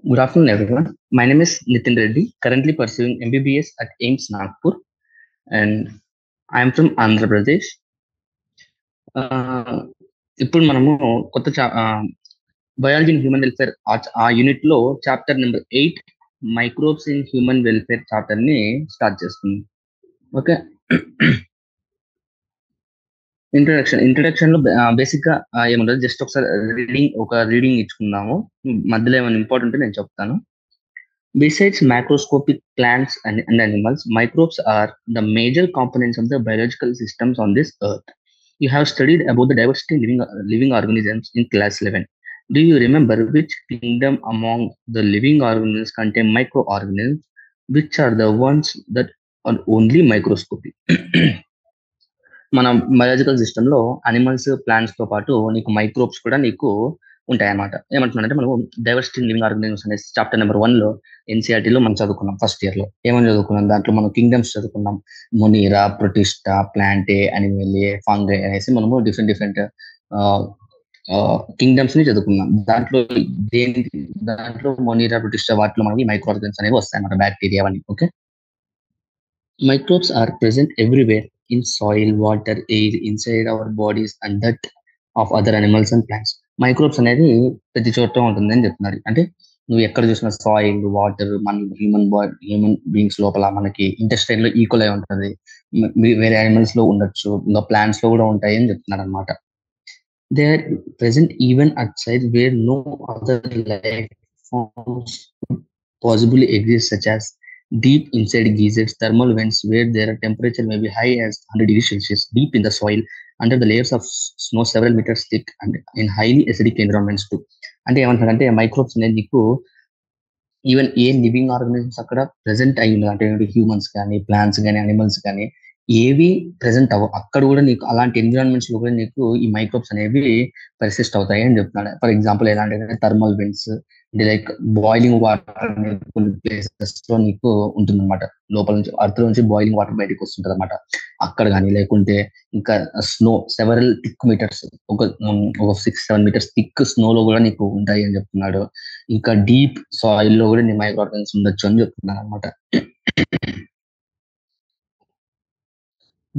Good afternoon, everyone. My name is Nitin Reddy, currently pursuing MBBS at AIMS Nagpur, and I am from Andhra Pradesh. ఇప్పుడు మనము కొత్త biology in human welfare ఆ unit లో chapter number 8 microbes in human welfare chapter ని start చేస్తుంది. Okay, introduction లో basic గా ఏముండదు, జస్ట్ ఒకసారి రీడింగ్ ఇచ్చుకుందాము. మధ్యలో ఏమైనా ఇంపార్టెంట్ నేను చెప్తాను. Besides macroscopic plants and animals, microbes are the major components of the biological systems on this earth. You have studied about the diversity in living organisms in class 11. Do you remember which kingdom among the living organisms contain microorganisms? Which are the ones that are only microscopic? మన biological system లో animals, plants తో పాటు నీకు microbes కూడా నీకు ఉంటాయి అన్నమాట. ఏమంటున్నాడంటే మనం డైవర్సిటీ లివింగ్ ఆర్గనిజమ్స్ అనే చాప్టర్ నెంబర్ 1 లో NCERT లో మనం చదువుకున్నాం. ఫస్ట్ ఇయర్ లో ఏమని చదువుకున్నాం, దాంట్లో మనం కింగ్డమ్స్ చదువుకున్నాం. మొనీరా, ప్రొటిస్టా, ప్లాంటే, అనిమేలియే, ఫంగై అనేసి మనము డిఫరెంట్ కింగ్డమ్స్ ని చదువుకున్నాం. దాంట్లో మొనీరా, ప్రొటిస్టా వాటిలో మనకి మైక్రో ఆర్గనిజమ్స్ అనేవి వస్తాయి అన్నమాట, బ్యాక్టీరియా అవన్నీ. Okay, microbes are present everywhere in soil, water, air, inside our bodies and that of other animals and plants. Microbes అనేది ప్రతి చోట ఉంటుంది అని చెప్తున్నారు. అంటే నువ్వు ఎక్కడ చూసిన సాయిల్, వాటర్, మన హ్యూమన్ బీయింగ్స్ లోపల మనకి ఇంటెస్టైన్ లో ఈక్వల్ అయి ఉంటుంది. వేరే యానిమల్స్ లో ఉండొచ్చు, ఇంకా ప్లాంట్స్ లో కూడా ఉంటాయి అని చెప్తున్నారు అనమాట. They are present even at side where no other life forms possibly exist, such as deep inside geysers, thermal vents where their temperature may be high as 100 degrees Celsius, deep in the soil, under the layers of snow several meters thick, and in highly acidic environments too. అంటే ఏమంటారంటే microbes అనేది నీకు even a living organisms అక్కడ present అయి ఉన్నాయి, అంటే humans కానీ, plants కానీ, అనిమల్స్ కానీ ఏవి ప్రెసెంట్ అవ్వవు, అక్కడ కూడా నీకు అలాంటి ఎన్విరాన్మెంట్స్ లో కూడా నీకు ఈ మైక్రోబ్స్ అనేవి పర్సిస్ట్ అవుతాయి అని చెప్తున్నాడు. ఫర్ ఎగ్జాంపుల్ ఎలాంటి థర్మల్ వెంట్స్, అంటే లైక్ బాయిలింగ్ వాటర్ కొన్ని ప్లేసెస్ లో నీకు ఉంటుంది అనమాట. లోపల నుంచి అర్త్ నుంచి బాయిలింగ్ వాటర్ బయటకు వస్తుంటది అనమాట, అక్కడ కానీ. లేకుంటే ఇంకా స్నో సెవెరల్ థిక్ మీటర్స్, ఒక 6-7 మీటర్స్ థిక్ స్నో లో కూడా నీకు ఉంటాయి అని చెప్తున్నాడు. ఇంకా డీప్ సాయిల్ లో కూడా నీ మైక్రో ఆర్గనిజమ్స్ ఉండొచ్చు అని చెప్తున్నాను అనమాట.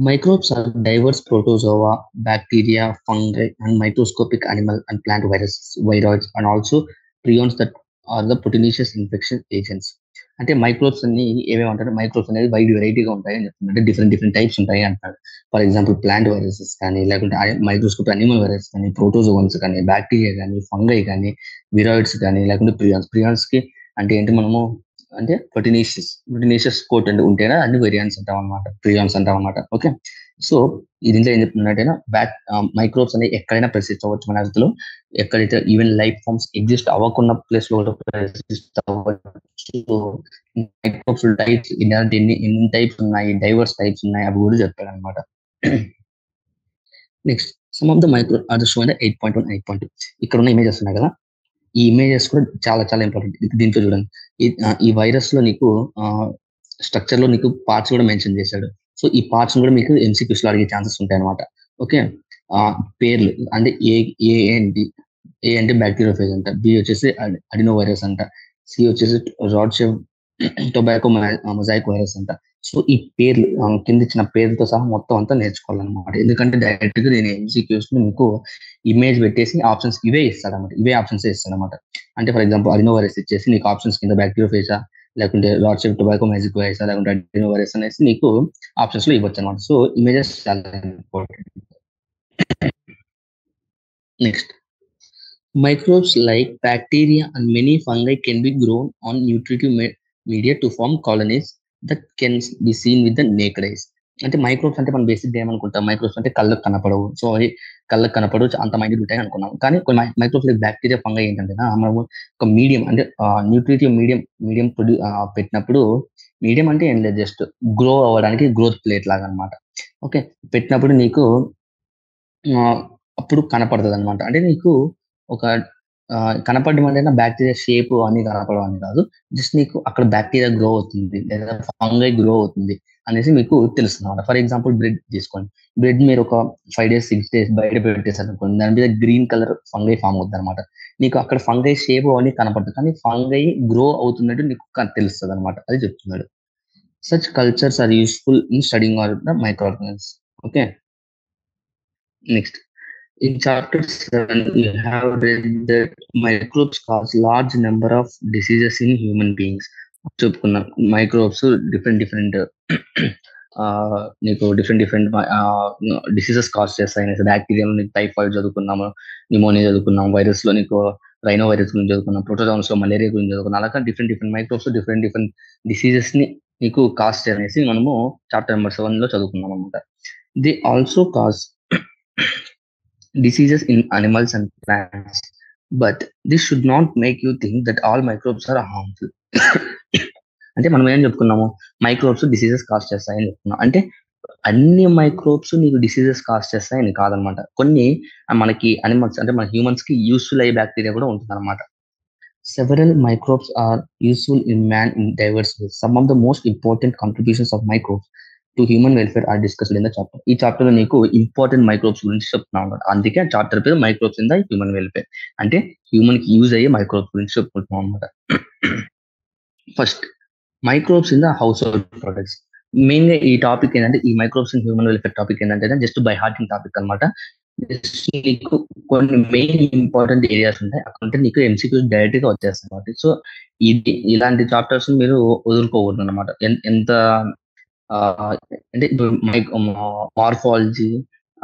Microbes are diverse protozoa, bacteria, fungi, and microscopic animal and plant viruses, viroids, and also prions that are the proteinaceous infection agents. అంటే మైక్రోబ్స్ అన్ని ఏమేమి ఉంటారు, మైక్రోబ్స్ అనేది వైడ్ వెరైటీగా ఉంటాయి అని చెప్తున్నారు. అంటే డిఫరెంట్ టైప్స్ ఉంటాయి అంటారు. ఫర్ ఎగ్జాంపుల్ ప్లాంట్ వైరసెస్ కానీ, లేకుంటే మైక్రోస్కోపిక్ అనిమల్ వైరస్ కానీ, ప్రోటోజోన్స్ కానీ, బ్యాక్టీరియా కానీ, ఫంగై కానీ, విరాయిడ్స్ కానీ, లేకుంటే ప్రియాన్స్ కి అంటే ఏంటి, మనము అంటే ప్రొటినేషియస్ కోట్ అంటే ఉంటేనే అన్ని వేరియంట్స్ అంటాం అనమాట, ప్రియాన్స్ అంటాం అనమాట. ఓకే, సో దీంట్లో ఏం చెప్తున్నట్టే మైక్రోబ్స్ అనేవి ఎక్కడైనా ప్రెసిస్ట్ అవ్వచ్చు మన అర్థంలో. ఎక్కడైతే ఈవెన్ లైఫ్ ఫార్మ్స్ ఎగ్జిస్ట్ అవ్వకున్న ప్లేస్ లో కూడా ప్రెసిస్ట్ అవ్వచ్చు. మైక్రోబ్స్ టైప్స్ ఎన్ని టైప్స్ ఉన్నాయి, డైవర్స్ టైప్స్ ఉన్నాయి, అవి కూడా చెప్పాడు అనమాట. Next, some of the micro are show 8.1 8.2. ఇక్కడ ఉన్న ఇమేజెస్ ఉన్నాయి కదా, ఈ ఇమేజెస్ కూడా చాలా ఇంపార్టెంట్. దీంట్లో చూడండి, ఈ వైరస్ లో నీకు స్ట్రక్చర్ లో నీకు పార్ట్స్ కూడా మెన్షన్ చేశాడు. సో ఈ పార్ట్స్ కూడా మీకు MCQs లో అడిగే ఛాన్సెస్ ఉంటాయి అనమాట. ఓకే, పేర్లు అంటే ఏ అంటే బ్యాక్టీరియోఫేజ్ అంట, బి వచ్చేసి అడినో వైరస్ అంట, సి వచ్చేసి రాడ్షెవ్ టొబాకో మొజాయిక్ వైరస్ అంట. సో ఈ పేర్లు కింద ఇచ్చిన పేర్లతో సహా మొత్తం అంతా నేర్చుకోవాలన్నమాట. ఎందుకంటే డైరెక్ట్ గా నేను MCQs మీకు ఇమేజ్ పెట్టేసి ఆప్షన్స్ ఇవే ఆప్షన్స్ ఇస్తాడనమాట. అంటే ఫర్ ఎగ్జాంపుల్ అడినో వైరస్ ఇచ్చేసి నీకు ఆప్షన్స్ కింద బ్యాక్టీరియోఫేజా, లేకుంటే రాడ్షెవ్ టొబాకో మొజాయిక్ వైరస్, లేకుంటే అడినో వైరస్ అనేసి నీకు ఆప్షన్స్ లో ఇవ్వచ్చు అనమాట. సో ఇమేజెస్ చాలా important. Next, microbes like bacteria and many fungi can be grown on nutritive media to form colonies that can be seen with the naked eyes. అంటే microbes అంటే మనం basic గా ఏమనుకుంటాం, మైక్రోబ్స్ అంటే కళ్ళకు కనపడవు, సో అవి కళ్ళకు కనపడవు, అంత మైండ్ ఉంటాయి అనుకున్నాం. కానీ కొన్ని మైక్రోబ్స్ లైక్ బ్యాక్టీరియా, ఫంగై ఏంటంటే మనము ఒక మీడియం అంటే న్యూట్రిటివ్ మీడియం పెట్టినప్పుడు, మీడియం అంటే ఏం లేదు, జస్ట్ గ్రో అవ్వడానికి గ్రోత్ ప్లేట్ లాగా అనమాట. ఓకే, పెట్టినప్పుడు నీకు అప్పుడు కనపడుతుంది అనమాట. అంటే నీకు ఒక కనపడడం అంటే బ్యాక్టీరియా షేప్ అని కనపడడం అని కాదు, జస్ట్ నీకు అక్కడ బ్యాక్టీరియా గ్రో అవుతుంది లేదా ఫంగై గ్రో అవుతుంది అనేసి మీకు తెలుస్తుంది అనమాట. ఫర్ ఎగ్జాంపుల్ బ్రెడ్ తీసుకోండి. బ్రెడ్ మీరు ఒక 5 డేస్ 6 డేస్ బయట పెట్టేసారు అనుకోండి, దాని మీద గ్రీన్ కలర్ ఫంగై ఫామ్ అవుతుంది అనమాట. నీకు అక్కడ ఫంగై షేప్ అవన్నీ కనపడుతుంది, కానీ ఫంగై గ్రో అవుతున్నట్టు నీకు తెలుస్తుంది అనమాట. అది చెప్తున్నాడు. Such cultures are useful in studying are the microorganisms. Okay, next in chapter 7 you have read that microbes cause large number of diseases in human beings. చెప్పుకున్నాం మైక్రోబ్స్ డిఫరెంట్ నీకు different diseases cause చేస్తాయి. బ్యాక్టీరియాలో నీకు typhoid చదువుకున్నాము, pneumonia చదువుకున్నాం, virus లో నీకు rhino virus గురించి చదువుకున్నాం, protozoans లో మలేరియా గురించి చదువుకున్నాం. అలాగే డిఫరెంట్ మైక్రోబ్స్ డిఫరెంట్ డిసీజెస్ ని నీకు కాజ్ చేసి మనము చాప్టర్ నెంబర్ 7 లో చదువుకున్నాం అనమాట. The also cause diseases in animals and plants, but this should not make you think that all microbes are harmful. అంటే మనం ఏం చెప్పుకున్నాము, మైక్రోబ్స్ డిసీజెస్ కాజ్ చేస్తాయని చెప్పుకున్నాం. అంటే అన్ని మైక్రోబ్స్ నీకు డిసీజెస్ కాజ్ చేస్తాయని కాదనమాట. కొన్ని మనకి అనిమల్స్ అంటే మన హ్యూమన్స్ కి యూస్ఫుల్ అయ్యే బ్యాక్టీరియా కూడా ఉంటుంది అనమాట. Several microbes are useful in man in diverse ways. Some of the most important contributions of microbes to human welfare are discussed in the chapter. ఈ చాప్టర్ లో నీకు ఇంపార్టెంట్ మైక్రోబ్స్ గురించి చెప్తున్నాను. అందుకే చాప్టర్ పేరు microbes in the human welfare. అంటే human కి use అయ్యే మైక్రోబ్స్ గురించి చెప్పుకుంటున్నాం అనమాట. First, microbes in the house hold products. Main గా ఈ టాపిక్ ఏంటంటే, ఈ microbes in human welfare topic ఏంటంటే జస్ట్ బై హార్టింగ్ టాపిక్ అనమాట. నీకు కొన్ని మెయిన్ ఇంపార్టెంట్ ఏరియాస్ ఉంటాయి, అక్కడ నీకు ఎంసీక్యూ డైరెక్ట్ గా వచ్చేస్తాయి కాబట్టి. సో ఇది ఇలాంటి చాప్టర్స్ మీరు వదులుకోకూడదు అనమాట. ఎంత అంటే మార్ఫాలజీ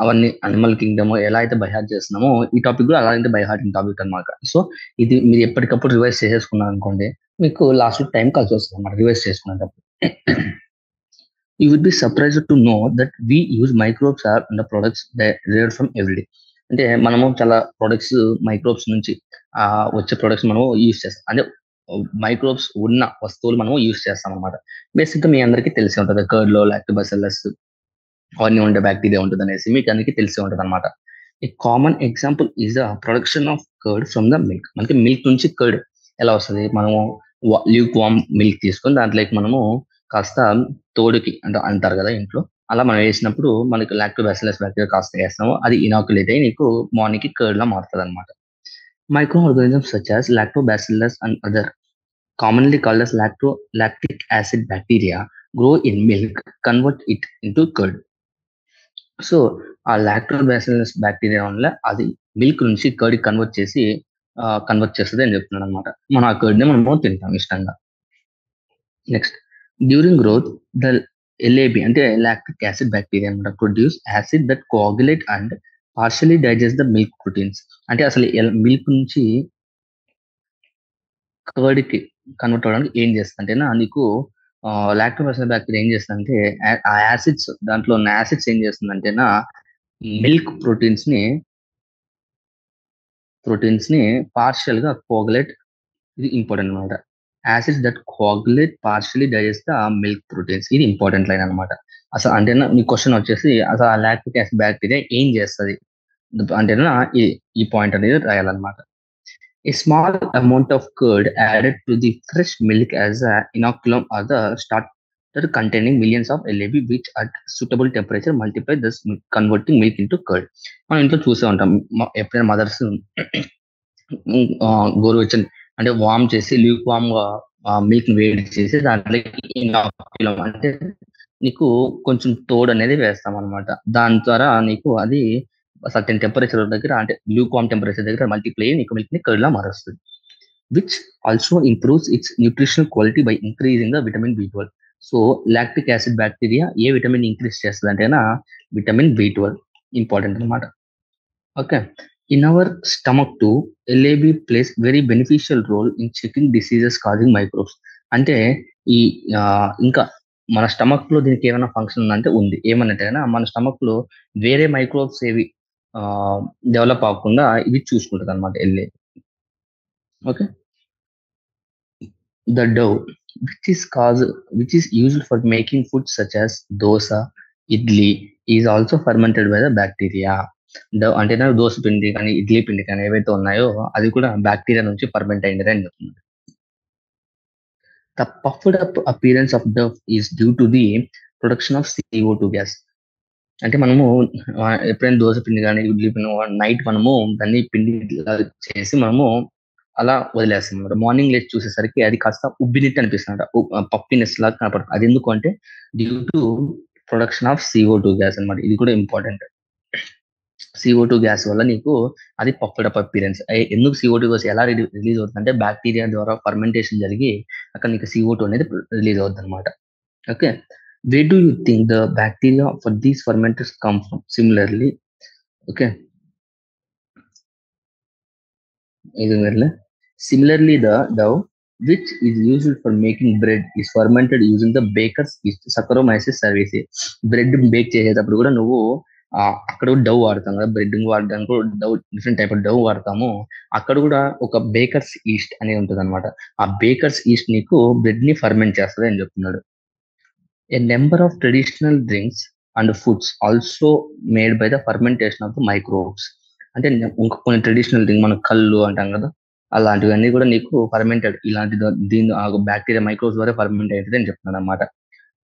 అవన్నీ అనిమల్ కింగ్డమ్ ఎలా అయితే బైహార్ట్ చేస్తున్నామో, ఈ టాపిక్ కూడా అలా అయితే బైహార్టింగ్ టాపిక్ అనమాట. సో ఇది మీరు ఎప్పటికప్పుడు రివైజ్ చేసేసుకున్నారు అనుకోండి, మీకు లాస్ట్ టైం కలిసి వస్తుంది అనమాట రివైజ్ చేసుకునేటప్పుడు. You would be surprised to know that we use microbes are in the products derived from everyday. అంటే మనము చాలా ప్రొడక్ట్స్ మైక్రోబ్స్ నుంచి వచ్చే ప్రొడక్ట్స్ మనము యూజ్ చేస్తాం. అంటే మైక్రోబ్స్ ఉన్న వస్తువులు మనము యూజ్ చేస్తాం అనమాట. బేసిక్ గా మీ అందరికీ తెలిసి ఉంటుంది, కర్డ్ లో లాక్టోబాసిల్లస్ అవన్నీ ఉండే బ్యాక్టీరియా ఉంటుంది అనేసి మీకు అందరికీ తెలిసి ఉంటుంది అనమాట. A common example is the production of curd from the milk. మనకి మిల్క్ నుంచి కర్డ్ ఎలా వస్తుంది, మనము ల్యూక్ వామ్ మిల్క్ తీసుకొని దాంట్లోకి మనము కాస్త తోడుకి అంటే అంటారు కదా ఇంట్లో, అలా మనం వేసినప్పుడు మనకి లాక్టోబాసిల్లస్ బ్యాక్టీరియా కాస్త వేస్తాము, అది ఇనాక్యులేట్ అయ్యి నీకు మార్నింగ్ కి కర్డ్ లా మారుతుంది అనమాట. Micro organisms such as Lactobacillus and other commonly called as lactic acid bacteria grow in milk, convert it into curd. So ఆ లాక్టోబాసిల్లస్ బ్యాక్టీరియా వల్ల అది మిల్క్ నుంచి కర్డ్ కన్వర్ట్ చేస్తుంది అని చెప్తున్నాడు అనమాట. మనం ఆ కర్డ్ ని మనము తింటాం ఇష్టంగా. Next, during growth the LAB అంటే లాక్టిక్ యాసిడ్ బ్యాక్టీరియా అనమాట produce acid that coagulate and partially digest the milk proteins. అంటే అసలు మిల్క్ నుంచి కర్డ్ కి కన్వర్ట్ అవ్వడానికి ఏం చేస్తుందంటేనా, నీకు లాక్టోబాసిల్లస్ బ్యాక్టీరియా ఏం చేస్తుందంటే ఆ యాసిడ్స్, దాంట్లో ఉన్న యాసిడ్స్ ఏం చేస్తుందంటేనా మిల్క్ ప్రోటీన్స్ ని పార్షియల్ గా కోఆగులేట్, ఇది ఇంపార్టెంట్ అనమాట. Acids that coagulate partially digest the milk proteins, ఇది ఇంపార్టెంట్ లైన్ అనమాట. అసలు అంటేనా మీ క్వశ్చన్ వచ్చేసి అసలు ఆ లాక్టిక్ యాసిడ్ బ్యాక్టీరియా ఏం చేస్తుంది అంటేనా ఈ పాయింట్ అనేది రాయాలన్నమాట. A small amount of curd added to the fresh milk as an inoculum or the starter containing millions of LAB which at suitable temperature multiply, thus converting milk into curd. మనం ఇంట్లో చూసే ఉంటాం, ఎప్పుడైనా mothers గోరువెచ్చని అంటే వామ్ చేసి Luke వామ్ milk వేడి చేసి దాంట్లో ఇనాక్యులం అంటే నీకు కొంచెం తోడు అనేది వేస్తాం అనమాట. దాని ద్వారా నీకు అది సర్టెన్ టెంపరేచర్ దగ్గర అంటే ల్యూక్వామ్ టెంపరేచర్ దగ్గర మల్టిప్లై నీకు మిల్క్ ని కర్డ్ లా మారుస్తుంది. Which also improves its nutritional quality by increasing the vitamin B12. So lactic acid bacteria ఏ విటమిన్ ఇంక్రీజ్ చేస్తుంది అంటేనా విటమిన్ B12, ఇంపార్టెంట్ అనమాట. Okay, in our stomach too LAB plays very beneficial role in checking diseases causing microbes. అంటే ఈ ఇంకా మన stomach లో దీనికి ఏమైనా ఫంక్షన్ ఉందంటే ఉంది. ఏమన్నట్టే మన స్టమక్ లో వేరే మైక్రోబ్స్ ఏవి డెవలప్ అవ్వకుండా ఇది చూసుకుంటుంది అనమాట LAB. Okay, the dough which is used for making food such as dosa, idli is also fermented by the bacteria. dough అంటే దోశ పిండి కానీ ఇడ్లీ పిండి కానీ ఏవైతే ఉన్నాయో అది కూడా బ్యాక్టీరియా నుంచి ఫర్మెంట్ అయింది అని చెప్తున్నారు. The puffed up appearance of dough is due to the production of CO2 gas. అంటే మనము ఎప్పుడైనా దోస పిండి కానీ ఇడ్లీ పిండి నైట్ మనము దాన్ని పిండి చేసి మనము అలా వదిలేస్తాం అనమాట. మార్నింగ్ లేచి చూసేసరికి అది కాస్త ఉబ్బినట్టు అనిపిస్తుంది, పప్పినెస్ లాగా కనపడుతుంది. అది ఎందుకు అంటే due to production of CO2 gas అనమాట. ఇది కూడా ఇంపార్టెంట్. CO2 గ్యాస్ వల్ల నీకు అది పప్పుడప్ అపీరెన్స్. ఎందుకు CO2 గ్యాస్ ఎలా రిలీజ్ అవుతుంది అంటే బ్యాక్టీరియా ద్వారా ఫర్మెంటేషన్ జరిగి అక్కడ నీకు CO2 అనేది రిలీజ్ అవుతుంది అనమాట. Okay, where do you think the bacteria for these fermenters come from? Similarly, okay, similarly the dough which is used for making bread is fermented using the baker's yeast, Saccharomyces cerevisiae. Bread bake చేసేటప్పుడు కూడా నువ్వు అక్కడ Dove వాడతాం కదా, bread వాడడానికి కూడా Dove, different type of Dove వాడతాము. అక్కడ కూడా ఒక బేకర్స్ ఈస్ట్ అనేది ఉంటుంది అనమాట. ఆ బేకర్స్ ఈస్ట్ నీకు బ్రెడ్ ని ఫర్మెంట్ చేస్తుంది అని చెప్తున్నాడు. A number of traditional drinks and foods also made by the fermentation of the microbes. అంటే ఇంకా కొన్ని ట్రెడిషనల్ డ్రింక్ మనం కళ్ళు అంటాం కదా, అలాంటివన్నీ కూడా నీకు ఫర్మెంటెడ్ ఇలాంటి దీని బ్యాక్టీరియా మైక్రోబ్స్ ద్వారా ఫర్మెంట్ అవుతుంది అని చెప్తున్నాను అనమాట.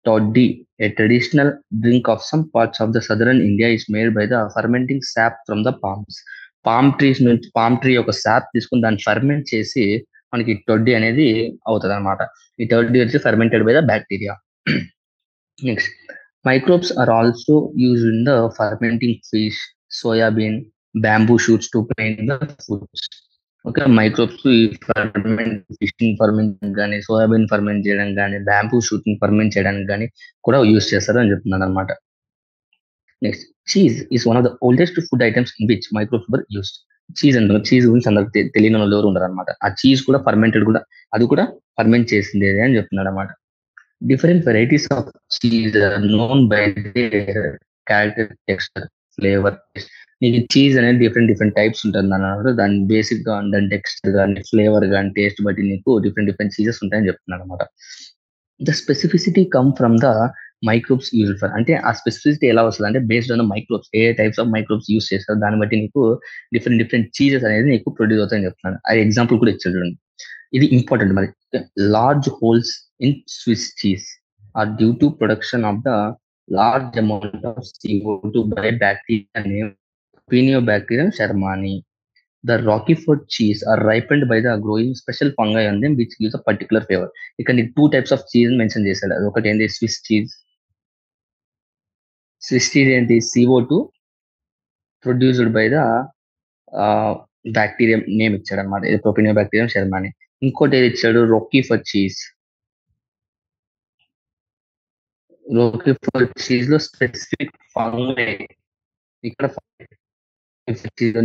Toddy, a traditional drink of some parts of the southern India, is made by the fermenting sap from the palms. Palm trees నుంచి, పామ్ ట్రీ యొక్క సాప్ తీసుకుని దాన్ని ఫర్మెంట్ చేసి మనకి టొడ్డీ అనేది అవుతుంది అనమాట. ఈ టొడ్డీ వచ్చి fermented by the bacteria. Next, microbes are also used in the fermenting fish, soybean, bamboo shoots to paint the foods. Okay, microbes ferment, fishing ferment కానీ, సోయాబీన్ ఫర్మెంట్ చేయడానికి కానీ, బ్యాంబూ షూట్ ని ఫర్మెంట్ చేయడానికి కానీ కూడా యూస్ చేస్తారు అని చెప్తున్నాను అనమాట. Next, cheese is one of the oldest food items in which microbes were used. Cheese అంటే చీజ్ గురించి అందరికి తెలియని వాళ్ళు ఎవరు ఉండరు అనమాట. ఆ చీజ్ కూడా ఫర్మెంటెడ్, కూడా అది కూడా ఫర్మెంట్ చేసింది అని చెప్తున్నాడు అనమాట. Different varieties of cheese are known by their character, texture, flavor. నీకు చీజ్ అనేది డిఫరెంట్ టైప్స్ ఉంటుంది అన్నమాట. దాని బేసిక్ గా దాని టెక్స్చర్ కానీ, ఫ్లేవర్ కానీ, టేస్ట్ బట్టి నీకు డిఫరెంట్ చీజెస్ ఉంటాయని చెప్తున్నాను అనమాట. The specificity come from the microbes use for. అంటే ఆ స్పెసిఫిసిటీ ఎలా వస్తుంది అంటే based on the microbes, A types of microbes use చేస్తారు దాన్ని బట్టి నీకు డిఫరెంట్ చీజెస్ అనేది నీకు ప్రొడ్యూస్ అవుతాయని చెప్తున్నాను. అది ఎగ్జాంపుల్ కూడా ఇచ్చాడు చూడండి. ఇది ఇంపార్టెంట్ మరి. Large holes in Swiss cheese are due to production of the large amount of CO2 by bacteria named Pinobacterium shermani. The Roquefort cheese are ripened by the growing special fungi on them which gives a particular flavor. ఇక్కడ నీకు 2 types of cheese mention చేశాడు. అది ఒకటి ఏంటి, Swiss cheese. Swiss cheese ఏంటి, CO2 produced by the bacterium name ఇచ్చాడు అనమాట, Propionibacterium shermani. ఇంకోటి ఏది ఇచ్చాడు, Roquefort cheese. రోకిఫోర్డ్ చీజ్ లో స్పెసిఫిక్ ఫంగై, ఇక్కడ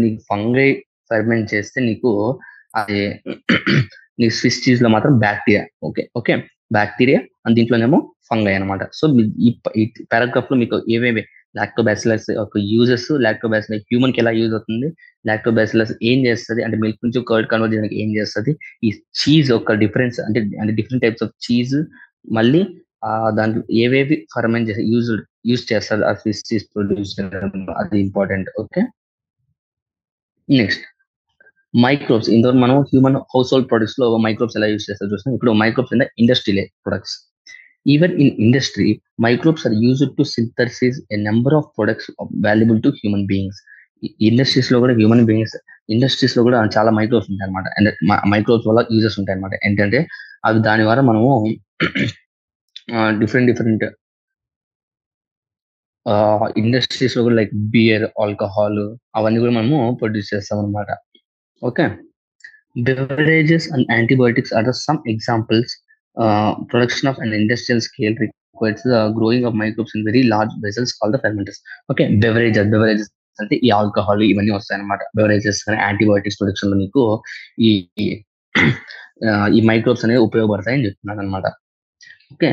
నీకు ఫంగై ఫర్మెంట్ చేస్తే నీకు అది నీకు స్విస్ చీజ్ లో మాత్రం బ్యాక్టీరియా. ఓకే బ్యాక్టీరియా అండ్ దీంట్లోనేమో ఫంగై అనమాట. సో ఈ పారాగ్రాఫ్ లో మీకు ఏమేమి లాక్టోబాసిలస్ యొక్క యూజెస్, లాక్టోబాసిలస్ హ్యూమన్ కి ఎలా యూజ్ అవుతుంది, లాక్టోబాసిలస్ ఏం చేస్తుంది అంటే మిల్క్ నుంచి కర్డ్ కన్వర్ట్ చేయడానికి ఏం చేస్తుంది, ఈ చీజ్ యొక్క డిఫరెన్స్ అంటే డిఫరెంట్ టైప్స్ ఆఫ్ చీజ్, మళ్ళీ దాంట్లో ఏవేవి ఫర్మెంట్ చేసి యూజ్ చేస్తారు ఆ స్విస్ చీజ్ ప్రొడ్యూస్ చేయడం, అది ఇంపార్టెంట్. Okay, next microbes. ఇంతవరకు మనం హ్యూమన్ హౌస్ హోల్డ్ ప్రొడక్ట్స్ లో మైక్రోబ్స్ ఎలా యూజ్ చేస్తారు చూస్తాం. ఇప్పుడు microbes in the industrial products. Even in industry, microbes are used to synthesize a number of products valuable to human beings. Industries లో కూడా industries లో కూడా చాలా మైక్రోబ్స్ ఉంటాయి అనమాట. అండ్ మైక్రోబ్స్ వల్ల యూజెస్ ఉంటాయి అనమాట. ఏంటంటే అవి దాని ద్వారా మనము డిఫరెంట్ ఇండస్ట్రీస్ లో కూడా లైక్ బియర్, ఆల్కహాల్ అవన్నీ కూడా మనము ప్రొడ్యూస్ చేస్తాం అనమాట. Okay, beverages and antibiotics are some examples. Production of an industrial scale requires the growing of microbes in very large vessels called the fermenters. Okay, beverages అంటే ఈ alcohol ఇవన్నీ వస్తాయి అనమాట. బెవరేజెస్ కానీ యాంటీబయోటిక్స్ ప్రొడక్షన్ లో నీకు ఈ ఈ మైక్రోబ్స్ అనేవి ఉపయోగపడతాయని చెప్తున్నాను అనమాట. ఓకే,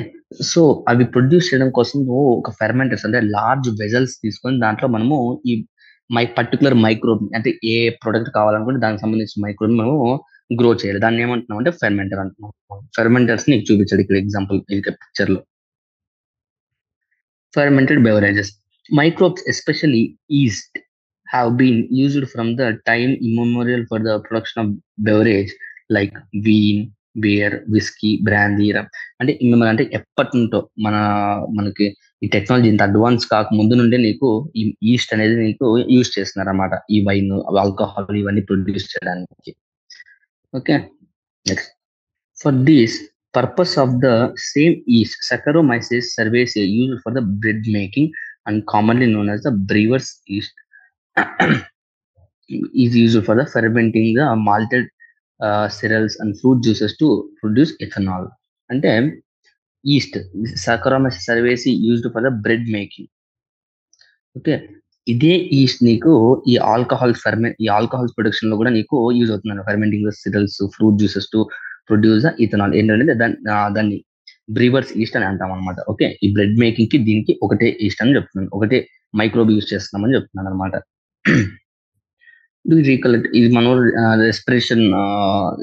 సో అవి ప్రొడ్యూస్ చేయడం కోసం నువ్వు ఒక ఫెర్మెంటర్స్ అంటే లార్జ్ వెజల్స్ తీసుకొని దాంట్లో మనము ఈ పర్టికులర్ మైక్రోబ్ అంటే ఏ ప్రొడక్ట్ కావాలనుకుంటే దానికి సంబంధించిన మైక్రోబ్ మేము గ్రో చేయాలి. దాన్ని ఏమంటున్నాం అంటే ఫెర్మెంటర్ అంటున్నాం. ఫెర్మెంటర్స్ నీకు చూపించాడు ఇక్కడ ఎగ్జాంపుల్ పిక్చర్ లో. Fermented beverages. Microbes, especially yeast, have been used from the time immemorial for the production of beverage like wine, beer, whisky, brandy, rum. అంటే మిమ్మల్ని అంటే ఎప్పటి నుంటో మనకి ఈ టెక్నాలజీ ఇంత అడ్వాన్స్ కాక ముందు నుండే నీకు ఈ ఈస్ట్ అనేది నీకు యూజ్ చేస్తున్నారు అన్నమాట. ఈ వైన్, ఆల్కహాల్ ఇవన్నీ ప్రొడ్యూస్ చేయడానికి. Okay, next. For this purpose of the same yeast, Saccharomyces cerevisiae used for the bread making and commonly known as the brewer's yeast is used for the fermenting the malted cereals and fruit juices to produce ethanol. అంటే yeast Saccharomyces cerevisiae used for the bread making. Okay, ఇదే yeast నీకు ఈ alcohols production లో కూడా నీకు use అవుతుంది. Fermenting cereals, fruit juices to produce ethanol. ఏంటంటే దాన్ని బ్రీవర్స్ ఈస్ట్ అని అంటాం అనమాట. ఓకే, ఈ బ్రెడ్ మేకింగ్ కి దీనికి ఒకటే ఈస్ట్ అని చెప్తున్నాను, ఒకటే మైక్రోబ్ యూజ్ చేస్తున్నామని చెప్తున్నాను అనమాట. రీకలెక్ట్, ఇది మనం రెస్పిరేషన్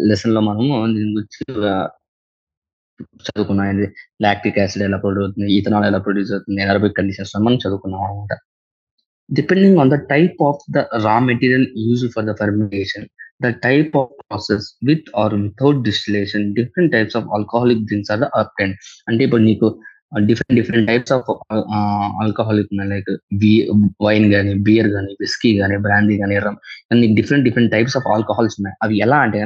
లెసన్ లో మనము దీని గురించి చదువుకున్నాం. లాక్టిక్ యాసిడ్ ఎలా ప్రొడ్యూస్ అవుతుంది, ఇథనాల్ ఎలా ప్రొడ్యూస్ అవుతుంది, ఎనరోబిక్ కండిషన్స్ మనం చదువుకున్నాం అనమాట. Depending on the type of the raw material used for the fermentation, the type of process with or without distillation, different types of alcoholic drinks are obtained. అంటే ఇప్పుడు నీకు different types of alcoholic ఉన్నాయి, like wine కానీ, beer కానీ, whisky కానీ, brandy కానీ, రమ్, అన్ని different types of alcohols ఉన్నాయి. అవి ఎలా అంటే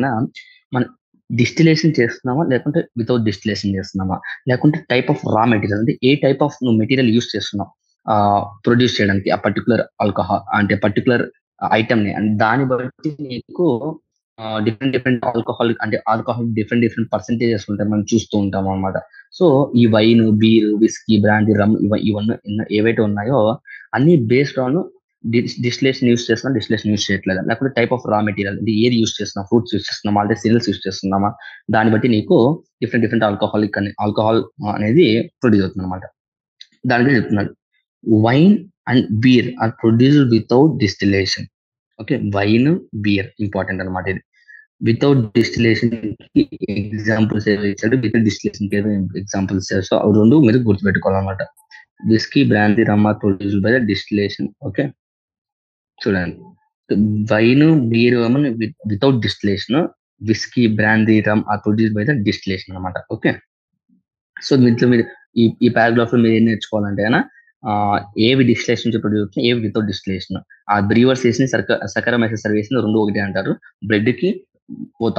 మన డిస్టిలేషన్ చేస్తున్నామా లేకుంటే వితౌట్ డిస్టిలేషన్ చేస్తున్నామా, లేకుంటే టైప్ ఆఫ్ రా మెటీరియల్, అంటే ఏ టైప్ ఆఫ్ నువ్వు మెటీరియల్ యూస్ చేస్తున్నావు ప్రొడ్యూస్ చేయడానికి ఆ పర్టికులర్ ఆల్కహాల్ అంటే పర్టికులర్ ఐటమ్ ని, అండ్ దాన్ని బట్టి నీకు డిఫరెంట్ ఆల్కహాల్ డిఫరెంట్ పర్సెంటేజెస్ ఉంటాయి, మనం చూస్తూ ఉంటాం అనమాట. సో ఈ వైన్, బీర్, విస్కీ, బ్రాండీ, రమ్ ఇవన్నీ ఏవైతే ఉన్నాయో అన్ని బేస్డ్ ఆన్ డిస్టిలేషన్ యూస్ చేస్తున్నాం, డిస్టిలేషన్ యూస్ చేయట్లేదు, లేకపోతే టైప్ ఆఫ్ రా మెటీరియల్ అంటే ఏది యూస్ చేస్తున్నాం, ఫ్రూట్స్ యూస్ చేస్తున్నామా అంటే సిరియల్స్ యూస్ చేస్తున్నామా, దాన్ని బట్టి నీకు డిఫరెంట్ ఆల్కహాల్ అనేది ప్రొడ్యూస్ అవుతుంది అనమాట. దానికి చెప్తున్నాడు, wine and beer are produced without distillation. Okay, wine, beer important అనమాట. ఇది వితౌట్ డిస్టిలేషన్ ఎగ్జాంపుల్స్ ఏవి ఇచ్చాడు, వితౌట్ డిస్టిలేషన్ ఎగ్జాంపుల్స్. సో అవి రెండు మీరు గుర్తుపెట్టుకోవాలన్నమాట. Whisky, brandy, rum are produced by the distillation. Okay, చూడండి, wine, beer without distillation, whisky, brandy, rum are produced by the distillation అనమాట. ఓకే, సో దీంట్లో మీరు ఈ పారాగ్రాఫ్ లో మీరు ఏం నేర్చుకోవాలంటే ఏవి డిస్టిలేషన్ నుంచి ప్రొడ్యూస్ అవుతుంది, ఏవి వితౌట్ డిస్టిలేషన్. ఆ బ్రీవర్స్ చేసిన Saccharomyces cerevisiae రెండు ఒకటి అంటారు. బ్రెడ్ కి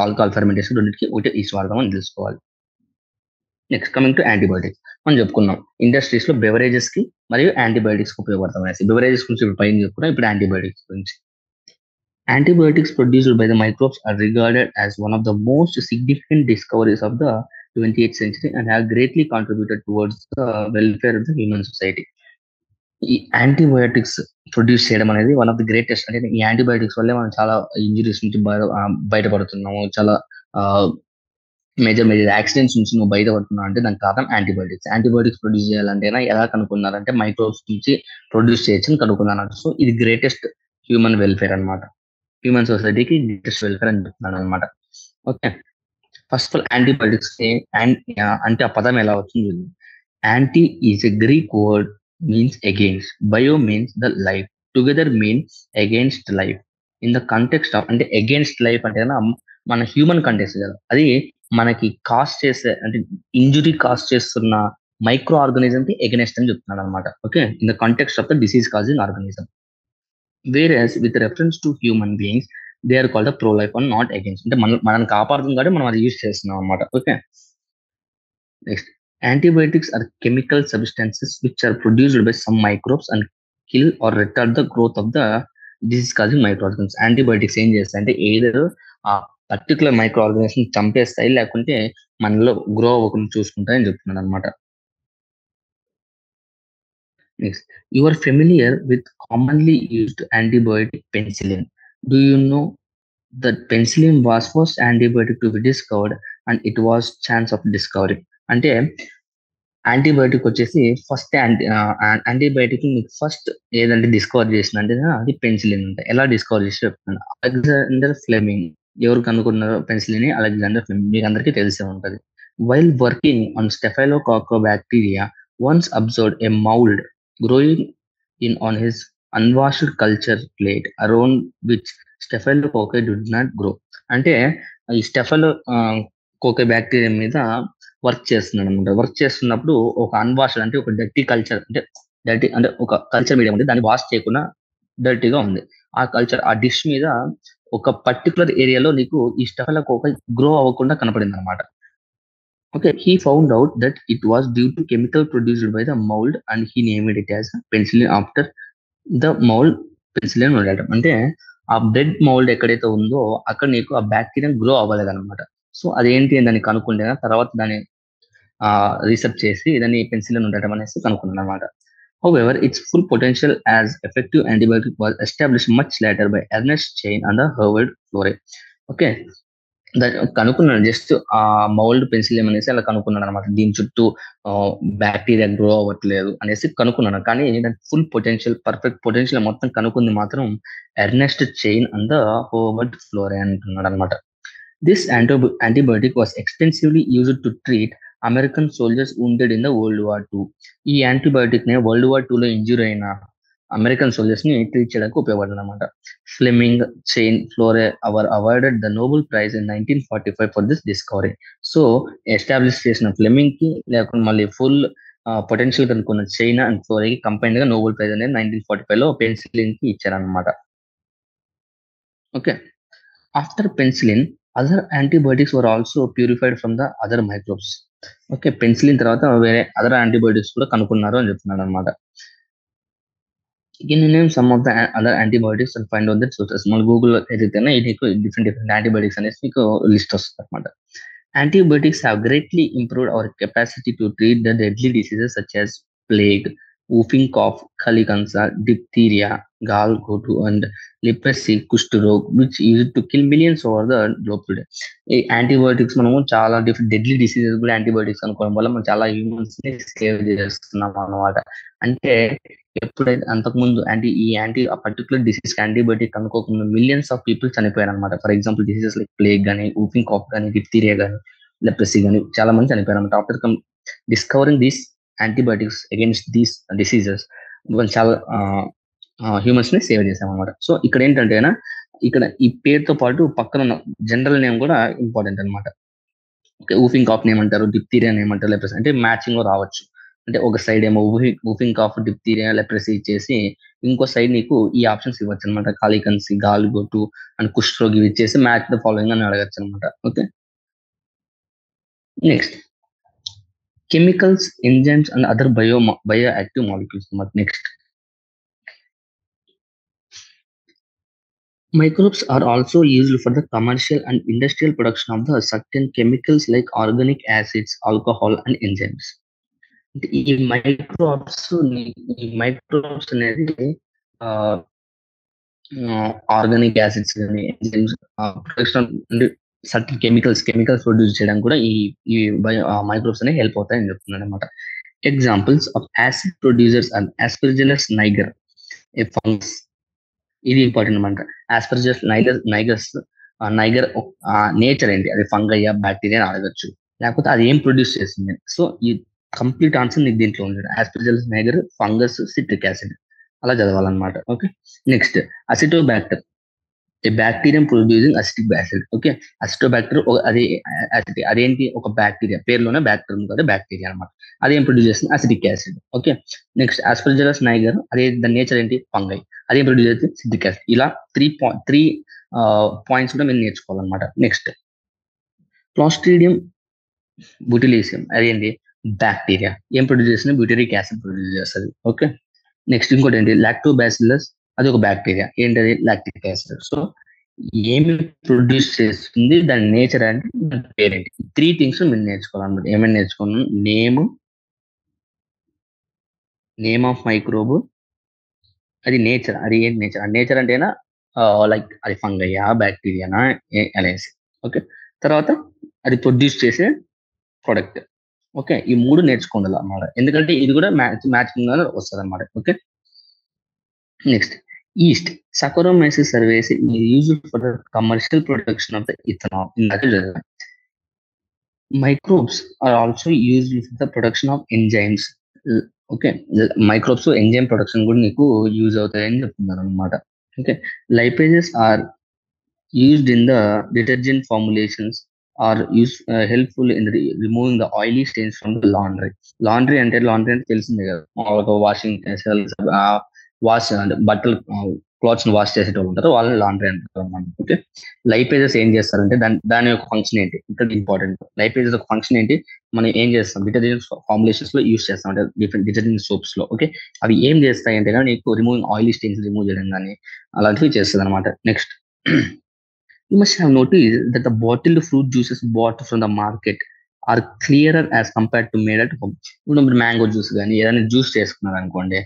ఆల్కహాల్ ఫెర్మెంటేషన్ రెండింటికి ఒకటి ఈస్ట్ వాడదాం అని తెలుసుకోవాలి. నెక్స్ట్ కమింగ్ టు యాంటీబయాటిక్స్, మనం చెప్పుకున్నాం ఇండస్ట్రీస్ లో బెవరేజెస్ కి మరియు యాంటీబయాటిక్స్ ఉపయోగపడతాం అనేసి. బెవరేజెస్ గురించి ఇప్పుడు పైన చెప్పుకున్నాం, ఇప్పుడు యాంటీబయాటిక్స్ గురించి. Antibiotics produced by the microbes are regarded as one of the most significant discoveries of the 20th century and have greatly contributed towards the welfare of the human society. ఈ antibiotics produce చేయడం అనేది one of the greatest. అంటే ఈ antibiotics వల్లే మనం చాలా injuries నుంచి బయటపడుతున్నాము, చాలా మేజర్ యాక్సిడెంట్స్ నుంచి నువ్వు బయటపడుతున్నావు అంటే దానికి కారణం యాంటీబయాటిక్స్ ప్రొడ్యూస్ చేయాలంటే ఎలా కనుక్కున్నారంటే మైక్రోబ్స్ నుంచి ప్రొడ్యూస్ చేయొచ్చు అని కనుక్కున్నారు. సో ఇది గ్రేటెస్ట్ హ్యూమన్ వెల్ఫేర్ అనమాట, హ్యూమన్ సొసైటీకి గ్రేటెస్ట్ వెల్ఫేర్ అని చెప్తున్నాను అనమాట. Okay, first of all antibiotics అంటే ఆ పదం ఎలా వచ్చింది. Anti is a Greek word, means against, bio means the life, together means against life. In the context of అంటే against life అంటే మన హ్యూమన్ కంటెక్స్ట్ కదా, అది మనకి కాస్ట్ చేసే అంటే ఇంజురీ కాస్ట్ చేస్తున్న మైక్రో ఆర్గానిజం కి ఎగెనెస్ట్ అని చెప్తున్నాడు అనమాట. Okay, in the context of the disease causing organism. Whereas with reference to human beings they are called the pro life and not against. అంటే మనల్ని కాపాడుతుంది కాబట్టి మనం అది యూజ్ చేస్తున్నాం అనమాట. Okay, next, antibiotics are chemical substances which are produced by some microbes and kill or retard the growth of the disease causing microorganisms. Antibiotics ఏం చేస్తాయి అంటే ఏదో ఆ పర్టికులర్ మైక్రో ఆర్గానిజం చంపేస్తాయి, లేకుంటే మనలో గ్రో అవ్వకుండా చూసుకుంటాయని చెప్తున్నాను అనమాట. Next, you are familiar with commonly used antibiotic penicillin. Do you know that penicillin was first antibiotic to be discovered and it was chance of discovery. అంటే యాంటీబయాటిక్ వచ్చేసి first antibiotic మీకు first ఏదంటే discover చేసిన అంటే అది penicillin. ఉంటాయి ఎలా discover చేసి చెప్తున్నాను. అలెగ్జాండర్ ఫ్లెమింగ్ ఎవరు కనుక్కున్నారో పెన్సిలిన్, అలెగ్జాండర్ ఫ్లెమింగ్, మీకు అందరికీ తెలిసే ఉంటుంది. While working on staphylococci bacteria once observed a mould growing in on his unwashed culture plate around which staphylococci did not grow. అంటే ఈ కోకే బ్యాక్టీరియా మీద వర్క్ చేస్తున్నాడు అనమాట. వర్క్ చేస్తున్నప్పుడు ఒక అన్వాష్డ్ అంటే ఒక డర్టీ కల్చర్ అంటే ఒక కల్చర్ మీడియం ఉంది. దాన్ని వాష్ చేయకుండా డర్టీగా ఉంది. ఆ డిష్ మీద ఒక పర్టికులర్ ఏరియాలో నీకు ఈ స్టెఫెలా కోకై గ్రో అవ్వకుండా కనపడింది అనమాట. Okay. He found out that it was due to chemical produced by the mold and he named it as penicillin after the mold penicillin ఉండటం. అంటే ఆ బ్రెడ్ మౌల్డ్ ఎక్కడైతే ఉందో అక్కడ నీకు ఆ బ్యాక్టీరియా గ్రో అవ్వలేదన్నమాట. సో అదేంటి అని దాన్ని కనుక్కుంటే తర్వాత దాన్ని రీసెర్చ్ చేసి దాన్ని పెన్సిలిన్ ఉండటం అనేసి కనుక్కున్నాను అనమాట. However, its full potential as effective antibiotic was established much later by Ernest Chain and the Howard Florey. Okay. కనుక్కున్నాను జస్ట్ ఆ మౌల్డ్ పెన్సిలియం అనేసి అలా కనుక్కున్నాను అనమాట. దీని చుట్టూ బ్యాక్టీరియా గ్రో అవ్వట్లేదు అనేసి కనుక్కున్నాను. కానీ దాని ఫుల్ పొటెన్షియల్ పర్ఫెక్ట్ పొటెన్షియల్ మొత్తం కనుక్కుంది మాత్రం Ernest Chain and the Howard Florey అంటున్నాడు అనమాట. This antibiotic was extensively used to treat American soldiers wounded in the World War II. ఈ యాంటీబయోటిక్ ని వరల్డ్ వార్ 2 లో ఇంజూర్ అయిన అమెరికన్ సోల్జర్స్ ని ట్రీట్ చేయడానికి ఉపయోగపడింది అనమాట. Fleming, Chain, Florey awarded the Nobel Prize in 1945 for this discovery. So establish చేసిన Fleming కి లేకుండా మళ్ళీ ఫుల్ పొటెన్షియల్ కనుక్కున్న చైనా అండ్ ఫ్లోరేకి కంపైన్డ్ గా నోబెల్ ప్రైజ్ అనేది 1945 లో పెన్సిలిన్ కి ఇచ్చారనమాట. Okay. After penicillin other antibiotics were also purified from the other microbes. Okay. Penicillin తర్వాత వేరే అదర్ యాంటీబయోటిక్స్ కూడా కనుక్కున్నారు అని చెప్తున్నాడు అనమాట. Can you name some of the other antibiotics and find out that sources? మన గూగుల్లో ఎదిగితేనే నీకు డిఫరెంట్ యాంటీబయోటిక్స్ అనేసి మీకు లిస్ట్ వస్తుంది అనమాట. Antibiotics have greatly improved our capacity to treat the deadly diseases such as plague, whooping cough, khali kansa, diphtheria, gall-gottu, and leprosy, కుష్ఠరోగ్, which used to kill millions over the globe today. ఈ antibiotics మనము చాలా different deadly diseases కూడా antibiotics అనుకోవడం వల్ల మనం చాలా humans ని save చేస్తున్నాం అన్నమాట. అంటే ఎప్పుడైతే అంతకుముందు ఆ పర్టికులర్ డిసీజ్ యాంటీబయోటిక్ అనుకోకుండా మిలియన్స్ ఆఫ్ పీపుల్ చనిపోయారు అనమాట. For example diseases like plague కానీ, ఊపింగ్ కాఫ్ కానీ, డిప్తీరియా కానీ, లెప్రసీ కానీ చాలా మంది చనిపోయారు అనమాట. After discovering these antibiotics against these diseases చాలా హ్యూమన్స్ ని సేవ్ చేసాం అనమాట. సో ఇక్కడ ఏంటంటే ఇక్కడ ఈ పేరుతో పాటు పక్కన ఉన్న జనరల్ నేమ్ కూడా ఇంపార్టెంట్ అనమాట. ఓకే. ఊపింగ్ కాఫ్ నేమ్ అంటారు, డిప్తీరియా నేమ్ అంటారు, లెప్రసీ అంటే మ్యాచింగ్ లో రావచ్చు. అంటే ఒక సైడ్ ఏమో ఊపింగ్ కాఫ్, డిప్తీరియా, లెప్రసీ ఇచ్చేసి ఇంకో సైడ్ నీకు ఈ ఆప్షన్స్ ఇవ్వచ్చు అనమాట. కాలికన్సి, గాల్-గోటు అండ్ కుష్ఠరోగి ఇచ్చేసి మ్యాచ్ ద ఫాలోయింగ్ అని అడగచ్చు అనమాట. Okay. Next chemicals, enzymes and other bioactive molecules. Next microbes are also used for the commercial and industrial production of the certain chemicals like organic acids, alcohol and enzymes. ఈ microbes అనేది organic acids కానీ enzymes production అంటే certain chemicals produce చేయడానికి కూడా ఈ microbes అనేవి help అవుతాయని చెప్తున్నాడు అనమాట. Examples of acid producers and Aspergillus niger a fungus. ఇది ఇంపార్టెంట్ అనమాట. ఆస్పెర్జిల్లస్ నైగర్ నేచర్ ఏంటి, అది ఫంగయ్యా, బ్యాక్టీరియా అని అడగచ్చు. లేకపోతే అది ఏం ప్రొడ్యూస్ చేస్తుంది. సో ఈ కంప్లీట్ ఆన్సర్ నీకు దీంట్లో ఉంది. Aspergillus niger, fungus, citric acid అలా చదవాలన్నమాట. Okay. Next Acetobacter, a bacterium producing acetic acid. Okay. Acetobacter అదేంటి, ఒక బ్యాక్టీరియా, పేరులోనే బ్యాక్టీరియా ఉంది కదా, బ్యాక్టీరియా అనమాట. అదేం ప్రొడ్యూస్ చేస్తుంది, acetic acid. Okay. Next Aspergillus niger, అదే దాని నేచర్ ఏంటి, ఫంగై, అదేం ప్రొడ్యూస్ చేస్తుంది, సిట్రిక్ యాసిడ్. ఇలా త్రీ పాయింట్స్ కూడా మీరు నేర్చుకోవాలన్నమాట. నెక్స్ట్ క్లాస్ట్రీడియం బుటిలేసియం, అదేంటి, బ్యాక్టీరియా, ఏం ప్రొడ్యూస్ చేస్తుంది, బ్యూటరిక్ యాసిడ్ ప్రొడ్యూస్ చేస్తుంది. ఓకే. నెక్స్ట్ ఇంకోటి ఏంటి, లాక్టోబాసిల్లస్, అది ఒక బ్యాక్టీరియా, ఏంటది, లాక్టిక్ యాసిడ్. సో ఏమి ప్రొడ్యూస్ చేస్తుంది, దాని నేచర్ అంటే దాని పేరేంటి, 3 థింగ్స్ మీరు నేర్చుకోవాలన్నమాట. ఏమైనా నేర్చుకున్నాం, నేమ్ ఆఫ్ మైక్రోబ్, అది నేచర్, అది ఏంటి నేచర్, ఆ నేచర్ అంటేనా లైక్ అది ఫంగయ్యా, బ్యాక్టీరియానా అనేసి. ఓకే. తర్వాత అది ప్రొడ్యూస్ చేసే ప్రొడక్ట్. ఓకే. ఈ 3 నేర్చుకోండి అన్నమాట. ఎందుకంటే ఇది కూడా మ్యాచింగ్ వస్తుంది అనమాట. Okay. Next east, Saccharomyces cerevisiae is used for the commercial production of the ethanol. Microbes are also used for the production of enzymes. Okay. Microbes enzyme production కూడా నీకు యూజ్ అవుతాయని చెప్తున్నారు అనమాట. Okay. Lipases are used in the detergent formulations are helpful in removing the oily stains from the laundry. Laundry అంటే తెలిసిందే కదా, ఒక washing wash అంటే బట్టలు క్లాత్స్ ని వాష్ చేసేటోళ్ళు ఉంటారు, వాళ్ళని లాండ్రీ అంటారు అన్నమాట. ఓకే, లైపేజెస్ ఏం చేస్తారంటే దాని యొక్క ఫంక్షన్ ఏంటి, ఇక్కడ ఇంపార్టెంట్. లైపేజెస్ యొక్క ఫంక్షన్ ఏంటి, మనం ఏం చేస్తాం, డిటర్జెంట్ ఫార్ములేషన్స్ లో యూస్ చేస్తాం, అంటే డిఫరెంట్ డిటర్జెంట్ సోప్స్ లో. ఓకే, అవి ఏం చేస్తాయి అంటే కానీ నీకు రిమూవింగ్ ఆయిలీ స్టెయిన్స్ రిమూవ్ చేయడం కానీ అలాంటివి చేస్తుంది అనమాట. Next, you must have noticed that the bottled fruit juices bought from the market are clearer as compared to made at home. ఇప్పుడు మీరు మ్యాంగో జ్యూస్ కానీ ఏదైనా జ్యూస్ చేసుకున్నారు అనుకోండి,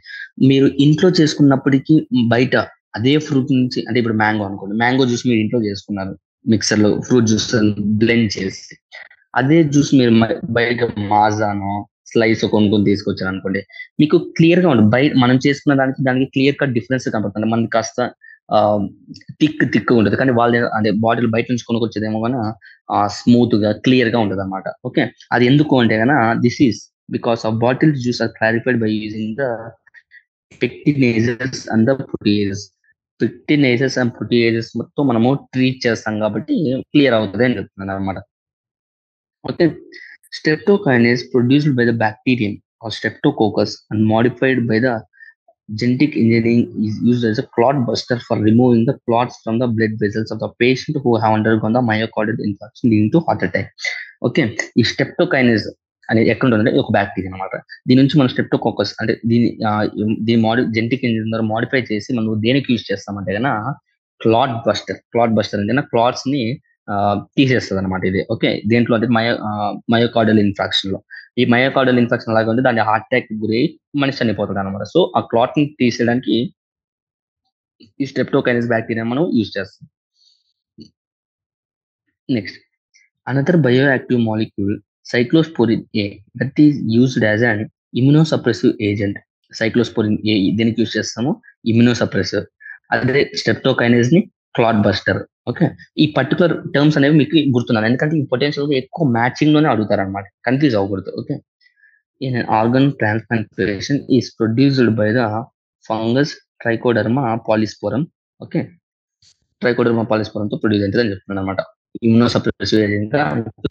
మీరు ఇంట్లో చేసుకున్నప్పటికీ బయట అదే ఫ్రూట్ నుంచి, అంటే ఇప్పుడు మ్యాంగో అనుకోండి, మ్యాంగో జ్యూస్ మీరు ఇంట్లో చేసుకున్నారు మిక్సర్ లో ఫ్రూట్ జ్యూస్ బ్లెండ్ చేసి, అదే జ్యూస్ మీరు బయట మాజానో స్లైస్ కొనుక్కొని తీసుకొచ్చారు అనుకోండి, మీకు క్లియర్ గా ఉంటుంది. బయట మనం చేసుకున్న దానికి క్లియర్ కట్ డిఫరెన్స్ కనపడుతుంది. మనకి కాస్త థిక్ ఉంటుంది, కానీ వాళ్ళు అంటే బాటిల్ బయట నుంచి కొనుక్కొచ్చేదేమో కానీ స్మూత్ గా క్లియర్ గా ఉంటుంది అనమాట. ఓకే, అది ఎందుకు అంటే కనుక this is because of bottle juice are clarified by using the pectinases and the proteases. Pectinases and proteases మొత్తం మనము ట్రీట్ చేస్తాం కాబట్టి క్లియర్ అవుతుంది అని చెప్తున్నాను అనమాట. Okay, streptokinase produced by the bacterium or streptococcus and modified by the genetic engineering is used as a clot buster for removing the clots from the blood vessels of the patient who have undergone the myocardial infarction leading to heart attack. Okay, ఈ స్టెప్టోకైనేజ్ అనేది ఎక్కడ ఉంటుందంటే ఒక bacteria అనమాట. దీని నుంచి మనం streptococcus అంటే దీని జెనెటిక్ ఇంజనీరింగ్ ద్వారా మోడిఫై చేసి మనం దేనికి యూజ్ చేస్తామంటే కన్నా క్లాట్ బస్టర్ అంటే క్లాట్స్ ని తీసేస్తుంది అనమాట ఇది. ఓకే, దేంట్లో అంటే మయోకార్డియల్ ఇన్ఫాక్షన్ లో. ఈ మయోకార్డియల్ ఇన్ఫెక్షన్ లాగా ఉంటే దాని హార్ట్ అటాక్ గురి మనిషి చనిపోతుంది అనమాట. సో ఆ క్లాట్ ని తీసేయడానికి ఈ స్ట్రెప్టోకైనస్ బ్యాక్టీరియా మనం యూజ్ చేస్తాం. Next, another bioactive molecule cyclosporin A that is used as an immunosuppressive agent. cyclosporin A దేనికి యూజ్ చేస్తాము, ఇమ్యూనోసప్రెసివ్. అదే స్ట్రెప్టోకైనస్ ని క్లాట్ బస్టర్. ఓకే, ఈ పర్టికులర్ టర్మ్స్ అనేవి మీకు గుర్తున్నాను, ఎందుకంటే ఈ పొటెన్షియల్ ఎక్కువ మ్యాచింగ్ లోనే అడుగుతారు అనమాట, కన్ఫ్యూజ్ అవ్వకూడదు. Okay, in an organ transplantation is produced by the fungus Trichoderma polysporum. Okay, Trichoderma polysporum తో ప్రొడ్యూస్ అవుతుంది అని చెప్తున్నాను అనమాట. ఇమ్యూనోసప్రెసివ్ ఏజెంట్ గా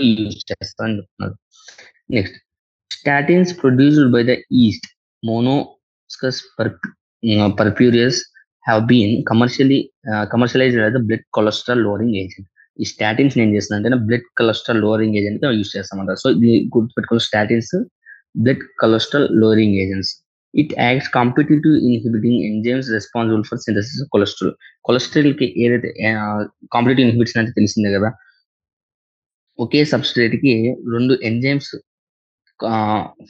యూజ్ చేస్తారని చెప్తున్నారు. Next, statins produced by the yeast Monascus purpureus have been commercialised as the blood cholesterol lowering agent. ఈ statins ఏం చేస్తుందంటే బ్లడ్ కొలెస్ట్రాల్ లోరింగ్ ఏజెంట్ గా యూజ్ చేస్తామంటారు. సో ఇది గుర్తుపెట్టుకున్న statins blood cholesterol lowering agents. It acts competitive inhibiting enzymes responsible for synthesis of cholesterol. Cholesterol కి ఏదైతే కాంపిటిటివ్ ఇన్హిబిట్స్ అంటే తెలిసిందే కదా, ఒకే సబ్స్ట్రేట్ కి రెండు ఎంజైమ్స్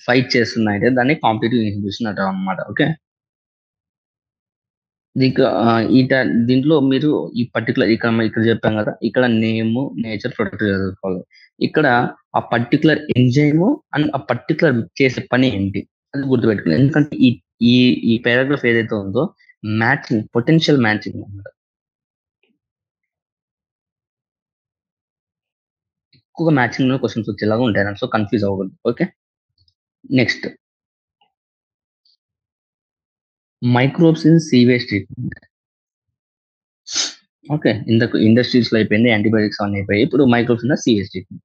ఫైట్ చేస్తున్నాయంటే దాన్ని కాంపిటిటివ్ ఇన్హిబిషన్ అంటాం అనమాట. ఓకే, దీంట్లో మీరు ఈ పర్టికులర్ ఇక్కడ చెప్పాం కదా, ఇక్కడ నేమ్ నేచర్ ప్రొడక్ట్ చదువుకోవాలి. ఇక్కడ ఆ పర్టికులర్ ఎంజైమ్ అండ్ ఆ పర్టికులర్ చేసే పని ఏంటి అది గుర్తుపెట్టుకోవాలి. ఎందుకంటే ఈ ఈ ఈ పారాగ్రాఫ్ ఏదైతే ఉందో మ్యాచింగ్, పొటెన్షియల్ మ్యాచింగ్ అనమాట. ఎక్కువగా మ్యాచింగ్ లో క్వశ్చన్స్ వచ్చేలాగా ఉంటాయి, సో కన్ఫ్యూజ్ అవ్వకూడదు. Okay, next, microbes in sewage treatment. Okay, ఇంతకు ఇండస్ట్రీస్ లో అయిపోయింది, యాంటీబయాటిక్స్ అన్ని అయిపోయి, ఇప్పుడు microbes in sewage treatment.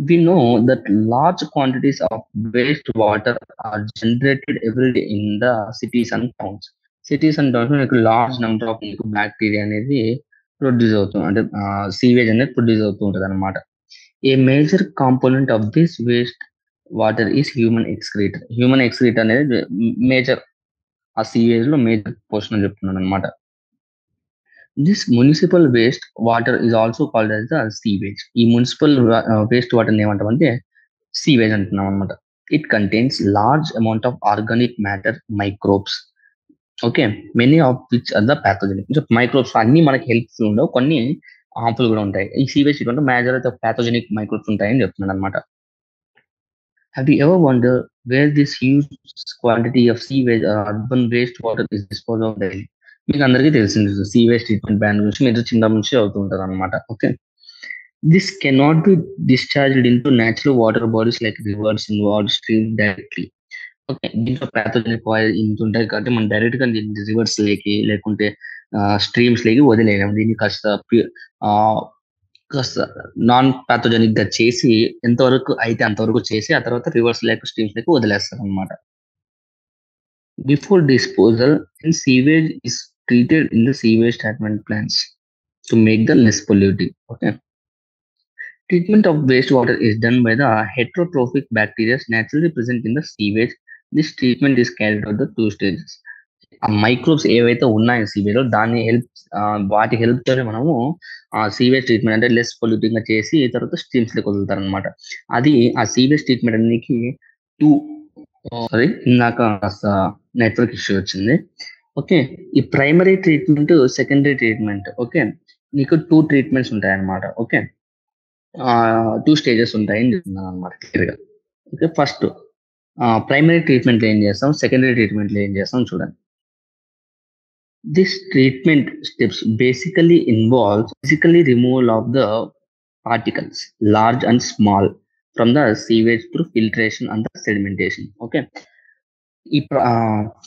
We know that large quantities of wastewater are generated every day in the cities and towns. Cities and towns మీకు large number of మీకు bacteria అనేది produce అవుతుంది, అంటే సీవేజ్ అనేది ప్రొడ్యూస్ అవుతూ ఉంటుంది అనమాట. A major component of this waste water is human excreta. Human excreta అనేది మేజర్, ఆ సీవేజ్ లో మేజర్ పోర్షన్ అని చెప్తున్నాను అనమాట. This municipal waste water is also called as the sewage. ఈ మున్సిపల్ వేస్ట్ వాటర్ ఏమంటామంటే సీవేజ్ అంటున్నాం అనమాట. It contains large amount of organic matter microbes. Okay, many of which are the pathogenic. Microbes అన్ని మనకి helpful ఉండవు, కొన్ని harmful కూడా ఉంటాయి. ఈ సీవేజ్ ట్రీట్మెంట్ మేజర్ అయితే ప్యాథోజెనిక్ మైక్రోబ్స్ ఉంటాయని చెప్తున్నాను అనమాట. Have you ever wondered where this huge quantity of sewage or urban wastewater is disposed of daily? మీకు అందరికీ తెలిసింది సీవేజ్ ట్రీట్మెంట్ బ్యాన్ గురించి, మీరు చిన్న నుంచి అవుతుంటారు అనమాట. Okay, this cannot be discharged in to natural water bodies like rivers and water stream directly. Okay, దీంట్లో ప్యాథోజెనిక్ ఆయిల్ ఇంత ఉంటాయి కాబట్టి మనం డైరెక్ట్ గా దీన్ని రివర్స్ లేకి లేకుంటే స్ట్రీమ్స్ లేకి వదిలేయలేము. దీన్ని కాస్త కాస్త నాన్ పాథోజెనిక్ గా చేసి ఎంతవరకు అయితే అంతవరకు చేసి ఆ తర్వాత రివర్స్ లేక స్ట్రీమ్స్ లేక వదిలేస్తారు అనమాట. Before disposal and sewage is treated in the sewage treatment plants to make the less pollutive. Okay. Treatment of wastewater is done by the heterotrophic bacteria naturally present in the sewage. This treatment is carried out the two stages. ఆ microbes ఏవైతే ఉన్నాయో sewage లో దాన్ని వాటి help తోనే మనము ఆ sewage treatment అంటే లెస్ పొల్యూటింగ్ గా చేసి తర్వాత స్ట్రీమ్స్ లోకి వదులుతారు అనమాట. అది ఆ సీవేజ్ ట్రీట్మెంట్ అన్నికి టూ సారీ ఇందాక నెట్వర్క్ ఇష్యూ వచ్చింది. ఓకే. ఈ primary treatment secondary treatment okay నీకు టూ ట్రీట్మెంట్స్ ఉంటాయి అనమాట. ఓకే. టూ స్టేజెస్ ఉంటాయని చెప్తున్నాను అనమాట క్లియర్గా. ఓకే. ఫస్ట్ ప్రైమరీ ట్రీట్మెంట్లో ఏం చేస్తాం, సెకండరీ ట్రీట్మెంట్లో ఏం చేస్తాం చూడండి. This treatment steps basically involves physically removal of the particles large and small from the sewage through filtration and sedimentation. Okay. ఈ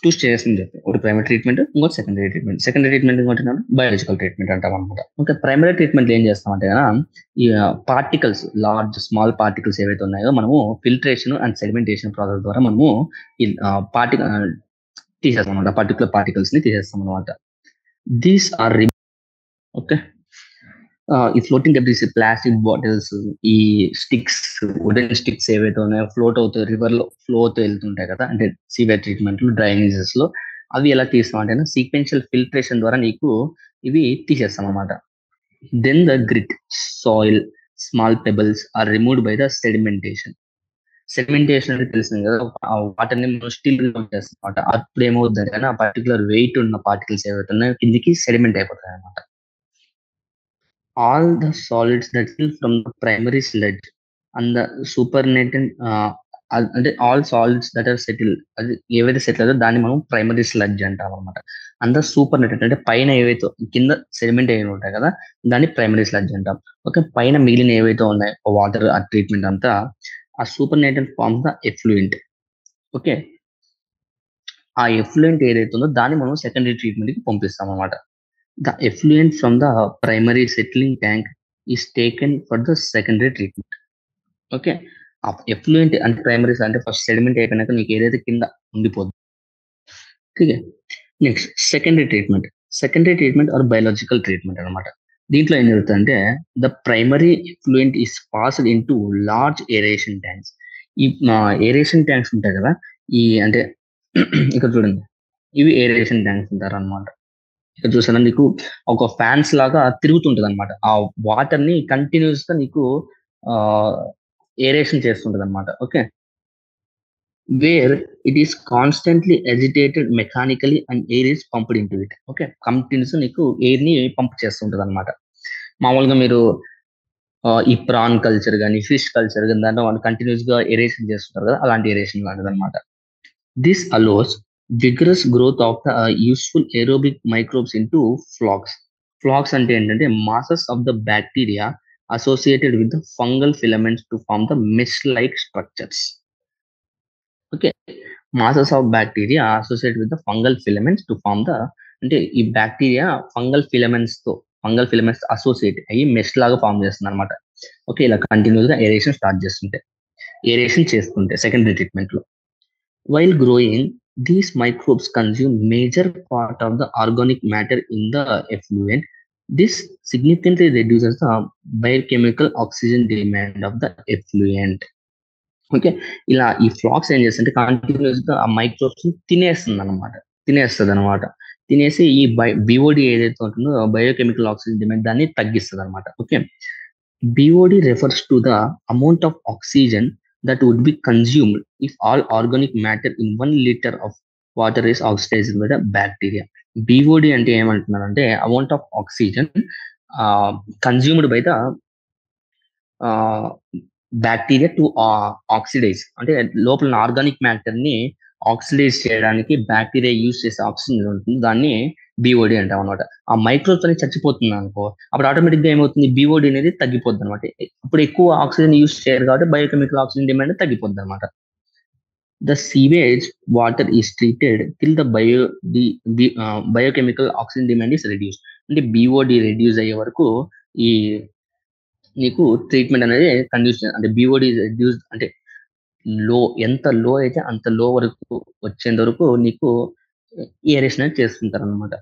టూ స్టేజెస్ అని చెప్పి ఒకటి ప్రైమరీ ట్రీట్మెంట్ ఇంకోటి సెకండరీ ట్రీట్మెంట్. సెకండరీ ట్రీట్మెంట్ ఇంకోటి బయాలజికల్ ట్రీట్మెంట్ అంటాం అనమాట. Okay. Primary treatment ఏం చేస్తామంటే కదా ఈ పార్టికల్స్ లార్జ్ స్మాల్ పార్టికల్స్ ఏవైతే ఉన్నాయో మనము ఫిల్టరేషన్ అండ్ సెడిమెంటేషన్ ప్రాసెస్ ద్వారా మనము ఈ తీసేస్తాం అనమాట. పర్టికులర్ పార్టికల్స్ ని తీసేస్తాం అనమాట. These are okay. ఈ ఫ్లోటింగ్ డెబ్రిస్ ప్లాస్టిక్ బాటిల్స్ ఈ స్టిక్స్ వుడెన్ స్టిక్స్ ఏవైతే ఉన్నాయో ఫ్లోట్ అవుతాయి రివర్ లో ఫ్లో అవుతూ వెళ్తుంటాయి కదా అంటే సీవేజ్ ట్రీట్మెంట్ లో డ్రైనేజెస్ లో అవి ఎలా తీస్తాం అంటే సీక్వెన్షియల్ ఫిల్టరేషన్ ద్వారా నీకు ఇవి తీసేస్తాం అనమాట. Then the grit soil small pebbles are removed by the sedimentation. Sedimentation అంటే తెలిసింది కదా వాటర్ని మనం స్టిల్ చేస్తాం అనమాట. అప్పుడు ఏమవుతుంది కానీ ఆ పర్టికులర్ వెయిట్ ఉన్న పార్టికల్స్ ఏవైతే ఉన్నాయో కిందికి సెడిమెంట్ అయిపోతాయి అనమాట. All the solids that fill from the primary sludge and the supernatant అంటే all solids that are settle అది ఏవైతే సెటిల్ అవుతుందో దాన్ని మనం ప్రైమరీ స్లడ్జ్ అంటాం అనమాట. అంత సూపర్ నెటెంట్ అంటే పైన ఏవైతే కింద సెడిమెంట్ ఏవి ఉంటాయి కదా దాన్ని ప్రైమరీ స్లడ్జ్ అంటాం. ఓకే. పైన మిగిలిన ఏవైతే ఉన్నాయో వాటర్ ఆ ట్రీట్మెంట్ అంతా ఆ supernatant form the effluent. Okay. ఆ ఎఫ్లూయెంట్ ఏదైతే ఉందో దాన్ని మనం సెకండరీ ట్రీట్మెంట్ కి పంపిస్తాం అనమాట. The effluent from the primary settling tank is taken for the secondary treatment. ఓకే. ఆ ఎఫ్లూయెంట్ అంటే ప్రైమరీస్ అంటే ఫస్ట్ సెడిమెంట్ అయిపోయినాక నీకు ఏదైతే కింద ఉండిపోద్ది. Okay. Next secondary treatment or biological treatment అనమాట. దీంట్లో ఏం జరుగుతుందంటే the primary effluent is passed into large aeration tanks. ఈ ఏరేషన్ ట్యాంక్స్ ఉంటాయి కదా ఈ అంటే ఇక్కడ చూడండి ఇవి ఏరేషన్ ట్యాంక్స్ ఉంటారు అనమాట. ఇక్కడ చూసారా నీకు ఒక ఫ్యాన్స్ లాగా తిరుగుతుంటది అనమాట. ఆ వాటర్ ని కంటిన్యూస్ గా నీకు ఏరేషన్ చేస్తుంటది అనమాట. Okay. Where it is constantly agitated mechanically and air is pumped in to it. Okay. Continuous నీకు ఎయిర్ ని పంప్ చేస్తుంటది అనమాట. మామూలుగా మీరు ఈ ప్రాన్ కల్చర్ కానీ ఫిష్ కల్చర్ కానీ దాంట్లో వాళ్ళు కంటిన్యూస్ గా ఏరేషన్ చేస్తుంటారు కదా అలాంటి ఏరేషన్ లాంటిది అనమాట. This allows vigorous growth of the useful aerobic microbes into flocs. Flocs అంటే ఏంటంటే masses of the bacteria associated with the fungal filaments to form the mesh-like structures. Okay, masses of bacteria associated with the fungal filaments to form the అంటే ఈ bacteria fungal filaments associate అయ్యి mesh లాగా form చేస్తుంది అనమాట. Okay. ఇలా continuous గా aeration start చేస్తుంటే secondary treatment లో while growing these microbes consume major part of the organic matter in the effluent. This significantly reduces the biochemical oxygen demand of the effluent. Okay. ఇలా ఈ flax ఏం చేస్తుంటే continuous గా ఆ microbes తినేస్తుంది అనమాట. తినేసి ఈ బిఓడి ఏదైతే ఉంటుందో బయోకెమికల్ ఆక్సిజన్ డిమాండ్ దాన్ని తగ్గిస్తుంది అనమాట. Okay. BOD refers to the amount of oxygen that would be consumed if all organic matter in 1 liter of water is oxidized by the bacteria. BOD అంటే ఏమంటున్నారంటే amount of oxygen consumed by the bacteria to oxidise అంటే లోపల organic matter ని oxidise చేయడానికి bacteria use చేసే oxygen ఉంటుంది దాన్ని BOD అంటాం అనమాట. ఆ మైక్రోబ్స్ అనేది చచ్చిపోతుంది అనుకో అప్పుడు ఆటోమేటిక్ గా ఏమవుతుంది బిఓడి అనేది తగ్గిపోద్ది అనమాట. ఇప్పుడు ఎక్కువ ఆక్సిజన్ యూజ్ చేయరు కాబట్టి బయోకెమికల్ ఆక్సిజన్ డిమాండ్ తగ్గిపోద్ది అనమాట. The sewage water is treated till the biochemical oxygen demand is reduced. అంటే బిఓడి రెడ్యూస్ అయ్యే వరకు ఈ నీకు ట్రీట్మెంట్ అనేది కండిషన్ అంటే బీఓడి రిడ్యూస్ అంటే ఎంత లో అయితే అంత లో వరకు వచ్చేంత వరకు నీకు ఏరేషన్ అనేది చేస్తుంటారు అనమాట.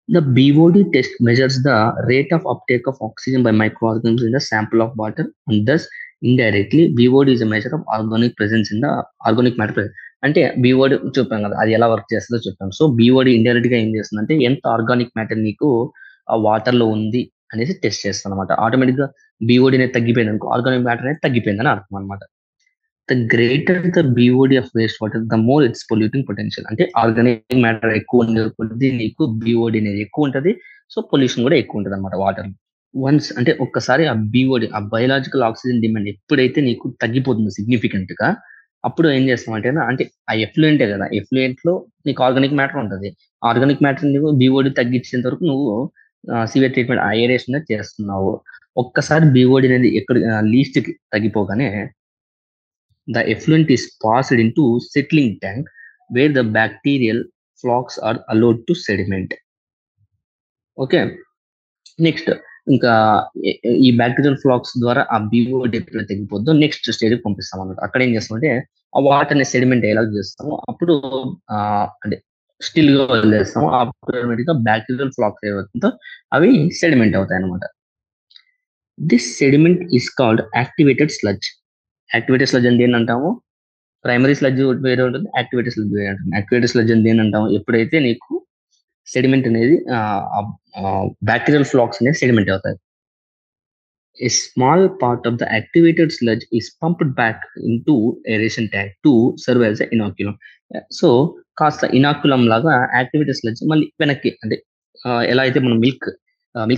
The BOD test measures the rate of uptake of oxygen by microorganisms in the sample of water, and thus indirectly BOD is a measure of organic presence in the organic matter. అంటే BOD చెప్పాం కదా, అది ఎలా work చేస్తుందో చెప్పాం. So BOD indirect గా ఏం చేస్తుంది అంటే ఎంత ఆర్గానిక్ మ్యాటర్ నీకు ఆ వాటర్ లో ఉంది అనేసి టెస్ట్ చేస్తుంది అనమాట. ఆటోమేటిక్ గా బీఓడి అనేది తగ్గిపోయింది అనుకో, ఆర్గానిక్ మ్యాటర్ అనేది తగ్గిపోయిందని అర్థం అనమాట. The greater the BOD of waste water the more it's polluting potential. అంటే ఆర్గానిక్ మ్యాటర్ ఎక్కువ ఉండే కొద్ది నీకు BOD అనేది ఎక్కువ ఉంటది. సో పొల్యూషన్ కూడా ఎక్కువ ఉంటది అనమాట వాటర్. వన్స్ అంటే ఒక్కసారి ఆ BOD ఆ బయలాజికల్ ఆక్సిజన్ డిమాండ్ ఎప్పుడైతే నీకు తగ్గిపోతుందో సిగ్నిఫికెంట్ గా, అప్పుడు ఏం చేస్తామంటే అంటే ఆ ఎఫ్లూయెంటే కదా, ఎఫ్లూయెంట్ లో నీకు ఆర్గానిక్ మ్యాటర్ ఉంటుంది. ఆర్గానిక్ మ్యాటర్ నువ్వు BOD తగ్గించేంత వరకు నువ్వు సివియర్ ట్రీట్మెంట్ ఐరేషన్ చేస్తున్నావు. ఒక్కసారి BOD అనేది ఎక్కడ లీస్ట్ కి తగ్గిపోగానే the effluent is passed into settling tank where the bacterial flocks are allowed to sediment. Okay, next ఇంకా ఈ బ్యాక్టీరియల్ ఫ్లాక్స్ ద్వారా ఆ BOD ఎప్పుడు తగ్గిపోద్దో నెక్స్ట్ స్టేజ్ పంపిస్తాం అన్నమాట. అక్కడ ఏం చేస్తామంటే ఆ వాటర్ ని సెడిమెంట్ ఎలా చేస్తాము, అప్పుడు అంటే స్టిల్ గా వదిలేస్తాము. ఆటోమేటిక్ గా బ్యాక్టీరియల్ ఫ్లాక్స్ ఏవవుతుందో అవి సెడిమెంట్ అవుతాయి అనమాట. This sediment is called activated sludge. Activated sludge అంటే ఏంటంటాము, ప్రైమరీ స్లడ్జ్ వేరే ఉంటుంది, యాక్టివేటెడ్ స్లడ్జ్ వేరే ఉంటుంది. యాక్టివేటెడ్ స్లడ్జ్ అంటే ఏంటంటాము, ఎప్పుడైతే నీకు సెడిమెంట్ అనేది బ్యాక్టీరియల్ ఫ్లాక్స్ అనేది సెడిమెంట్ అవుతాయి. A small part of the activated sludge is pumped back into aeration tank to serve as an inoculum. So కాస్త ఇనాక్యులం లాగా యాక్టివేటెడ్ స్లడ్జ్ మళ్ళీ వెనక్కి అంటే ఎలా అయితే మనం మిల్క్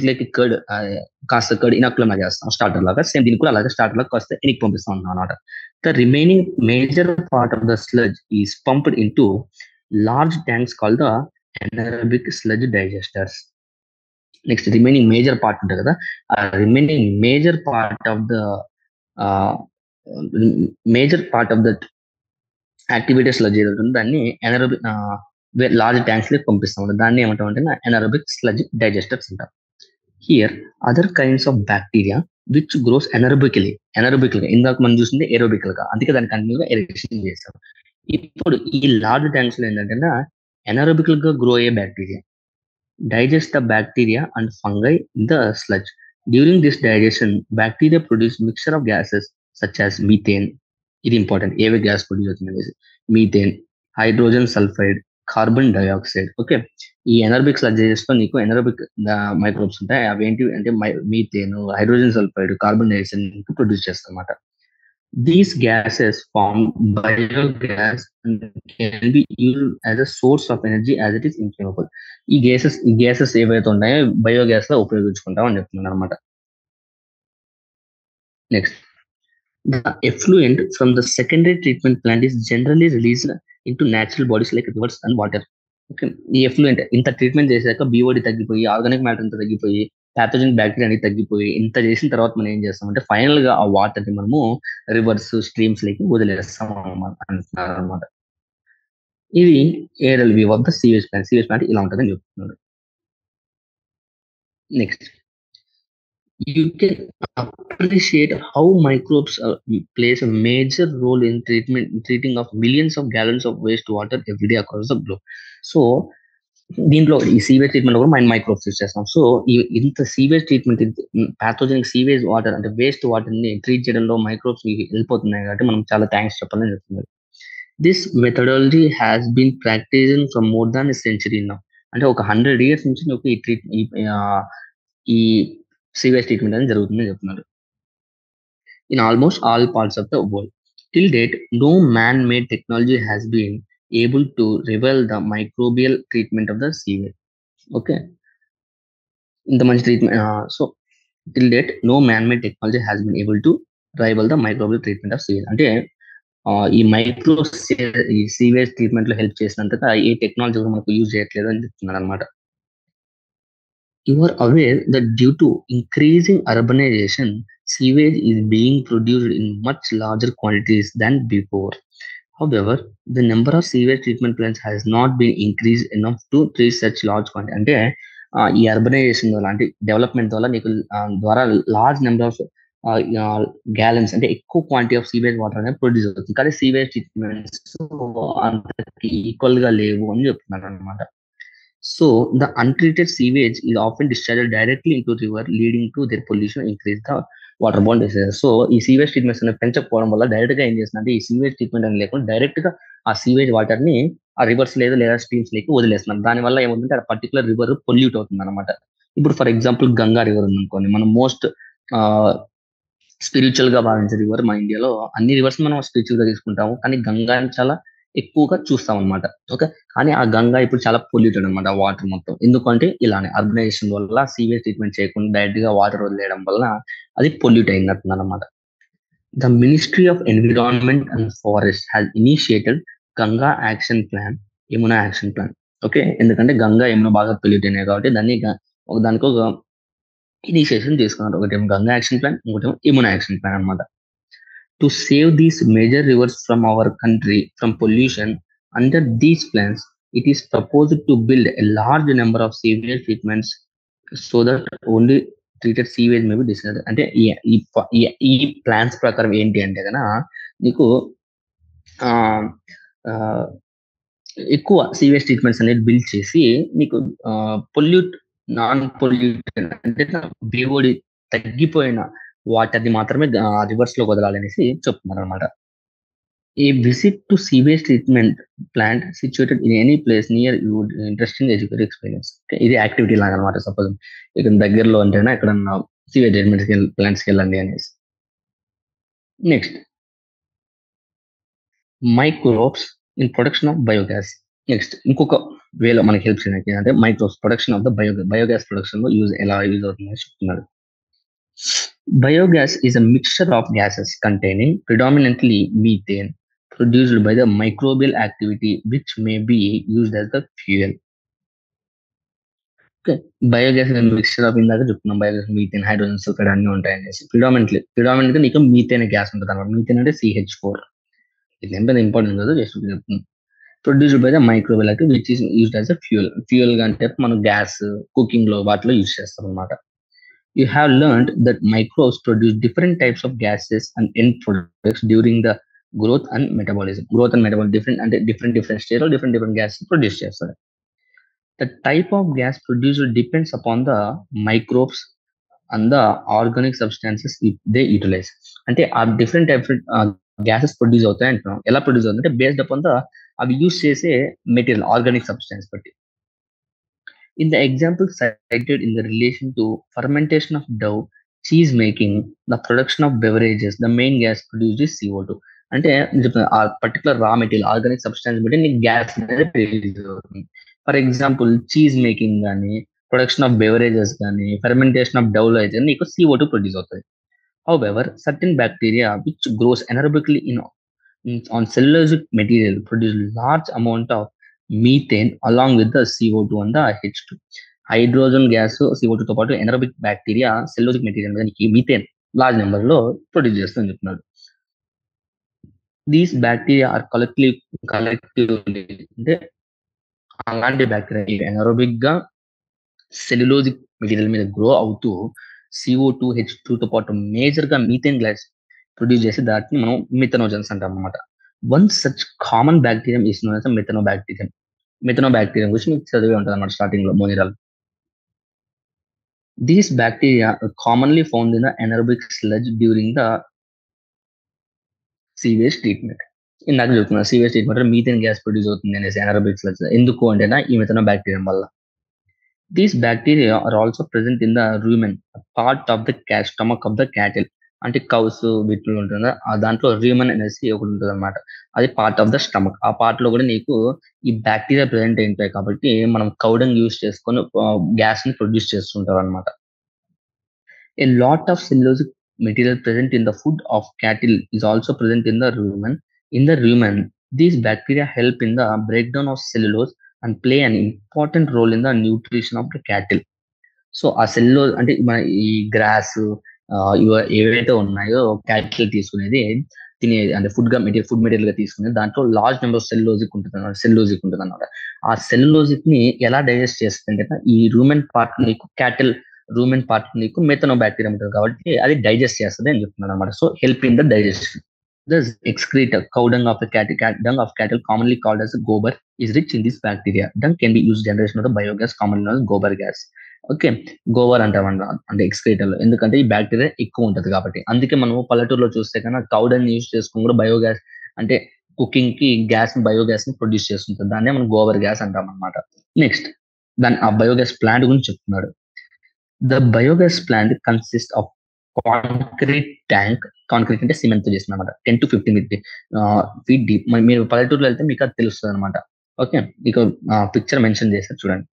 లేక కర్డ్ కాస్త కర్డ్ ఇనాక్యులం లాగా చేస్తాం స్టార్టర్ లాగా, సేమ్ దీనికి కూడా అలాగే స్టార్టర్ లాగా కాస్త ఎనికి పంపిస్తాం అన్నమాట. The remaining major part of the sludge is pumped in to large tanks call the anaerobic sludge digesters. Next remaining major part ఉంటుంది కదా, ఆ remaining major part of that activities sludge ఏదో ఉంటుంది దాన్ని ఎనరోబిక్ లార్జ్ ట్యాంక్స్ లో పంపిస్తాం. దాన్ని ఏమంటామంటే ఎనరోబిక్ స్లడ్జ్ డైజెస్టర్స్ అంటారు. Here other kinds of bacteria which grows anaerobically ఇందాక మనం చూసింది ఏరోబికల్ గా, అందుకే దాన్ని కంటిన్యూగా ఎరేషన్ చేస్తాం. ఇప్పుడు ఈ లార్జ్ ట్యాంక్స్ లో ఏంటంటే ఎనరోబికల్ గా గ్రో అయ్యే bacteria digest the bacteria and fungi in the sludge. During this digestion, bacteria produce mixture of gases such as methane. It is important. ఏవే గ్యాస్ ప్రొడ్యూస్ అవుతుంది, methane, hydrogen sulphide, carbon dioxide. Okay, ఈ ఎనర్బిక్ sludges లో నీకు ఎనర్బిక్ microbes ఉంటాయి. అవి ఏంటి అంటే methane, hydrogen sulphide, carbon dioxide produce చేస్తాయి అన్నమాట. These gases form biogas and can be used as a source of energy as it is inflammable. ఈ గ్యాసెస్ ఏవైతే ఉన్నాయో బయోగ్యాస్ లో ఉపయోగించుకుంటాం అని చెప్తున్నారు అనమాట. Next, the effluent from the secondary treatment plant is generally released into natural bodies like rivers and water. Okay, ఈ effluent ఇంత ట్రీట్మెంట్ చేశాక BOD తగ్గిపోయి, ఆర్గానిక్ మ్యాటర్ అంతా తగ్గిపోయి, ప్యాథోజన్ బ్యాక్టీరియా అనేది తగ్గిపోయి, ఇంత చేసిన తర్వాత మనం ఏం చేస్తామంటే ఫైనల్ గా ఆ వాటర్ ని మనము రివర్స్ స్ట్రీమ్స్ లకి వదిలేస్తాం అంటున్నారు అనమాట. ఇది aerial view of the sewage plant ఇలా ఉంటుందని చెప్తున్నారు. Next, you can appreciate how microbes plays a major role in treating of millions of gallons of wastewater every day across the globe. So దీంట్లో ఈ సీవేజ్ ట్రీట్మెంట్ కూడా మనం microbes use చేస్తాం. So ఇంత sewage treatment, pathogenic sewage water అంటే waste water ని treat చేయడంలో microbes వెళ్ళిపోతున్నాయి కాబట్టి మనం చాలా థ్యాంక్స్ చెప్పాలని చెప్తున్నారు. This methodology has been practising from more than a century now. అంటే ఒక 100 years నుంచి ఈ సీవేజ్ ట్రీట్మెంట్ అనేది జరుగుతుందని చెప్తున్నారు. In almost all parts of the world. Till date no man made technology has been able to rival the microbial treatment of the sewage. Okay, ఇంత మంచి treatment. So till date no man-made technology has been able to rival the microbial treatment of sewage. అంటే ఈ ఈ sewage treatment లో help చేసినంతగా ఏ technology కూడా మనకు use చేయట్లేదు అని చెప్తున్నారు అనమాట. You are aware that due to increasing urbanization, sewage is being produced in much larger quantities than before. However, the number of sewage treatment plants has not been increased enough to treat such large quantity. అంటే ఈ urbanisation వల్ల అంటే development వల్ల నీకు ద్వారా large number of gallons అంటే ఎక్కువ quantity of sewage water అనేది ప్రొడ్యూస్ అవుతుంది. కానీ సీవేజ్ ట్రీట్మెంట్స్ అంతకి ఈక్వల్ గా లేవు అని చెప్తున్నారు అనమాట. So the untreated sewage is often discharged directly into river, leading to their pollution, increase the waterborne diseases. So ఈ సీవేజ్ ట్రీట్మెంట్స్ పెంచకపోవడం వల్ల డైరెక్ట్ గా ఏం చేస్తుందంటే ఈ సీవేజ్ ట్రీట్మెంట్ అని లేకుండా డైరెక్ట్ గా ఆ సీవేజ్ వాటర్ ని ఆ రివర్స్ లేదా స్ట్రీమ్స్ లేకి వదిలేస్తున్నారు. దానివల్ల ఏమవుతుందంటే ఆ పర్టికులర్ రివర్ పొల్యూట్ అవుతుంది అనమాట. ఇప్పుడు ఫర్ ఎగ్జాంపుల్ గంగా రివర్ ఉందనుకోండి, మనం మోస్ట్ స్పిరిచువల్ గా భావించే రివర్. మన ఇండియాలో అన్ని రివర్స్ మనం స్పిరిచువల్ గా తీసుకుంటాము, కానీ గంగాని చాలా ఎక్కువగా చూస్తాం అనమాట. ఓకే, కానీ ఆ గంగా ఇప్పుడు చాలా పొల్యూటెడ్ అనమాట వాటర్ మొత్తం. ఎందుకంటే ఇలానే అర్బనైజేషన్ వల్ల సీవేజ్ ట్రీట్మెంట్ చేయకుండా డైరెక్ట్ గా వాటర్ వదిలేయడం వల్ల అది పొల్యూట్ అయినట్టు అనమాట. The ministry of environment and forest has initiated Ganga action plan, Yamuna action plan. Okay, ఎందుకంటే గంగా యమున బాగా పొల్యూట్ అయినాయి కాబట్టి దానికి ఒక ఇనిషియేషన్ తీసుకున్నారు. ఒకటేమో గంగా యాక్షన్ ప్లాన్, ఇంకోటేమో యమునా యాక్షన్ ప్లాన్ అనమాట. To save these major reverse from our country from pollution, under these plans it is proposed to build a large number of sewage treatments so that only treated sewage may be discharged. అంటే ఈ plans ప్రకారం ఏంటి అంటే కనుక నీకు ఎక్కువ sewage treatments అనేది build చేసి నీకు నాన్ పొల్యూటెడ్ అంటే బీఓడి తగ్గిపోయిన వాటర్ ని మాత్రమే రివర్స్ లో వదలాలనేసి చెప్తున్నారు అనమాట. A visit to sewage treatment plant situated in any place near you would interesting educative experience. ఇది యాక్టివిటీ లాగా అనమాట. సపోజ్ ఇక్కడ దగ్గరలో అంటేనా ఎక్కడన్నా సీవేజ్ ట్రీట్మెంట్ ప్లాంట్స్కి వెళ్ళండి అనేసి. Next, microbes in production of biogas. Next ఇంకొక వేలో మనకి హెల్ప్ చేయడానికి అంటే microbes production of the biogas production లో ఎలా యూజ్ అవుతుందని చెప్తున్నారు. Biogas is a mixture of gases containing predominantly methane produced by the microbial activity which may be used as the fuel. Okay, biogas is a mixture of ఇందాక చెప్తున్నాం biogas methane, hydrogen sulfide అన్ని ఉంటాయనేసి. predominantly నీకు methane gas ఉంటుంది అనమాట. Methane అంటే CH4. ఇది ఎంత important కదా, జస్ట్ చెప్తున్నాం. Produced by the microbial activity which is used as a fuel గా అంటే మనం గ్యాస్ కుకింగ్ లో వాటిలో యూజ్ చేస్తాం అనమాట. You have learned that microbes produce different types of gases and end products during the growth and metabolism. different stage of different gases produce చేస్తారు. The type of gas produced depends upon the microbes and the organic substances they utilize. అంటే ఆ different types gases produce అవుతాయి అంటున్నాం. ఎలా produce అవుతుంది అంటే based upon the అవి use చేసే మెటీరియల్ ఆర్గానిక్ సబ్స్టెన్స్ బట్టి. In the example cited in the relation to fermentation of dough, cheese making, the production of beverages, the main gas produced is CO2. అంటే ఆ particular raw material organic substance బట్టి నీకు gas అనేది produce అవుతుంది. For example cheese making కానీ, production of beverages కానీ, fermentation of డౌలో అయితే నీకు CO2 ప్రొడ్యూస్ అవుతుంది. However, certain bacteria which grows anaerobically on cellulosic material produce large amount of methane along with the CO2 and the H2. Hydrogen gas CO2 తో పాటు anaerobic bacteria సెల్లోజిక్ material మీద methane large number లో produce చేస్తుందని చెప్తున్నారు. These bacteria are collectively అంటే అలాంటి bacteria anaerobic గా cellulosic material మీద గ్రో అవుతూ CO2 H2 తో పాటు మేజర్ గా మీథేన్ గ్యాస్ ప్రొడ్యూస్ చేసి దాటిని మనం మిథనోజన్స్ అంటాం అనమాట. One such common bacterium is known as methanobacterium. Methanobacterium గురించి మీకు చదివే ఉంటుంది అనమాట స్టార్టింగ్ లో మోనిరాల్. These bacteria are commonly found in the anaerobic sludge during the sewage treatment. ఇందాక చెప్తున్నా sewage treatment methane gas produce అవుతుంది అనేసి anaerobic sludge. ఎందుకు అంటేనా ఈ మిథనోబాక్టీరియం వల్ల. These bacteria are also present in the rumen, part of the stomach of the cattle. అంటే cows వీటిలో ఉంటుందా దాంట్లో ర్యూమన్ అనేసి ఒకటి ఉంటుంది అనమాట. అది పార్ట్ ఆఫ్ ద స్టమక్. ఆ పార్ట్ లో కూడా నీకు ఈ బ్యాక్టీరియా ప్రెసెంట్ ఉంటాయి కాబట్టి మనం కౌడంగ్ యూస్ చేసుకొని గ్యాస్ ని ప్రొడ్యూస్ చేస్తుంటారు అనమాట. A lot of cellulosic material present in the food of cattle is also present in the rumen. In the rumen, these bacteria help in the breakdown of cellulose and play an important role in the nutrition of the cattle. So ఆ cellulose అంటే మన ఈ gross ఏవైతే ఉన్నాయో cattle తీసుకునేది తినే అంటే food material గా తీసుకుని దాంట్లో లార్జ్ నెంబర్ సెల్లోజిక్ ఉంటుంది అన్నమాట. ఆ సెల్లోజిక్ ని ఎలా డైజెస్ట్ చేస్తుంది అంటే ఈ రూమెన్ పార్ట్ నీకు మెథనో బ్యాక్టీరియా ఉంటుంది కాబట్టి అది డైజెస్ట్ చేస్తుంది అని చెప్తున్నాను అనమాట. So help in the digestion. Thus, excreta, cow dung of a dung of cattle, commonly called as gobar, is rich in this bacteria. Dung can be used generation of the biogas, commonly known as gobar gas. Okay, gobar అంటామంట అంటే ఎక్స్క్రీటర్లో, ఎందుకంటే ఈ bacteria ఎక్కువ ఉంటుంది కాబట్టి. అందుకే మనము పల్లెటూరులో చూస్తే కన్నా కౌడన్ యూజ్ చేసుకుని కూడా బయోగ్యాస్ అంటే కుకింగ్ కి బయోగ్యాస్ ని ప్రొడ్యూస్ చేస్తుంటుంది. దాన్నే మనం గోవర్ గ్యాస్ అంటాం అనమాట. నెక్స్ట్ ఆ బయోగ్యాస్ ప్లాంట్ గురించి చెప్తున్నాడు. The biogas plant consist of concrete అంటే సిమెంట్ తో చేసిన అనమాట. 10 to 15 feet డీప్. మీరు పల్లెటూరులో వెళ్తే మీకు అది తెలుస్తుంది అనమాట. ఓకే, మీకు పిక్చర్ మెన్షన్ చేస్తారు చూడండి.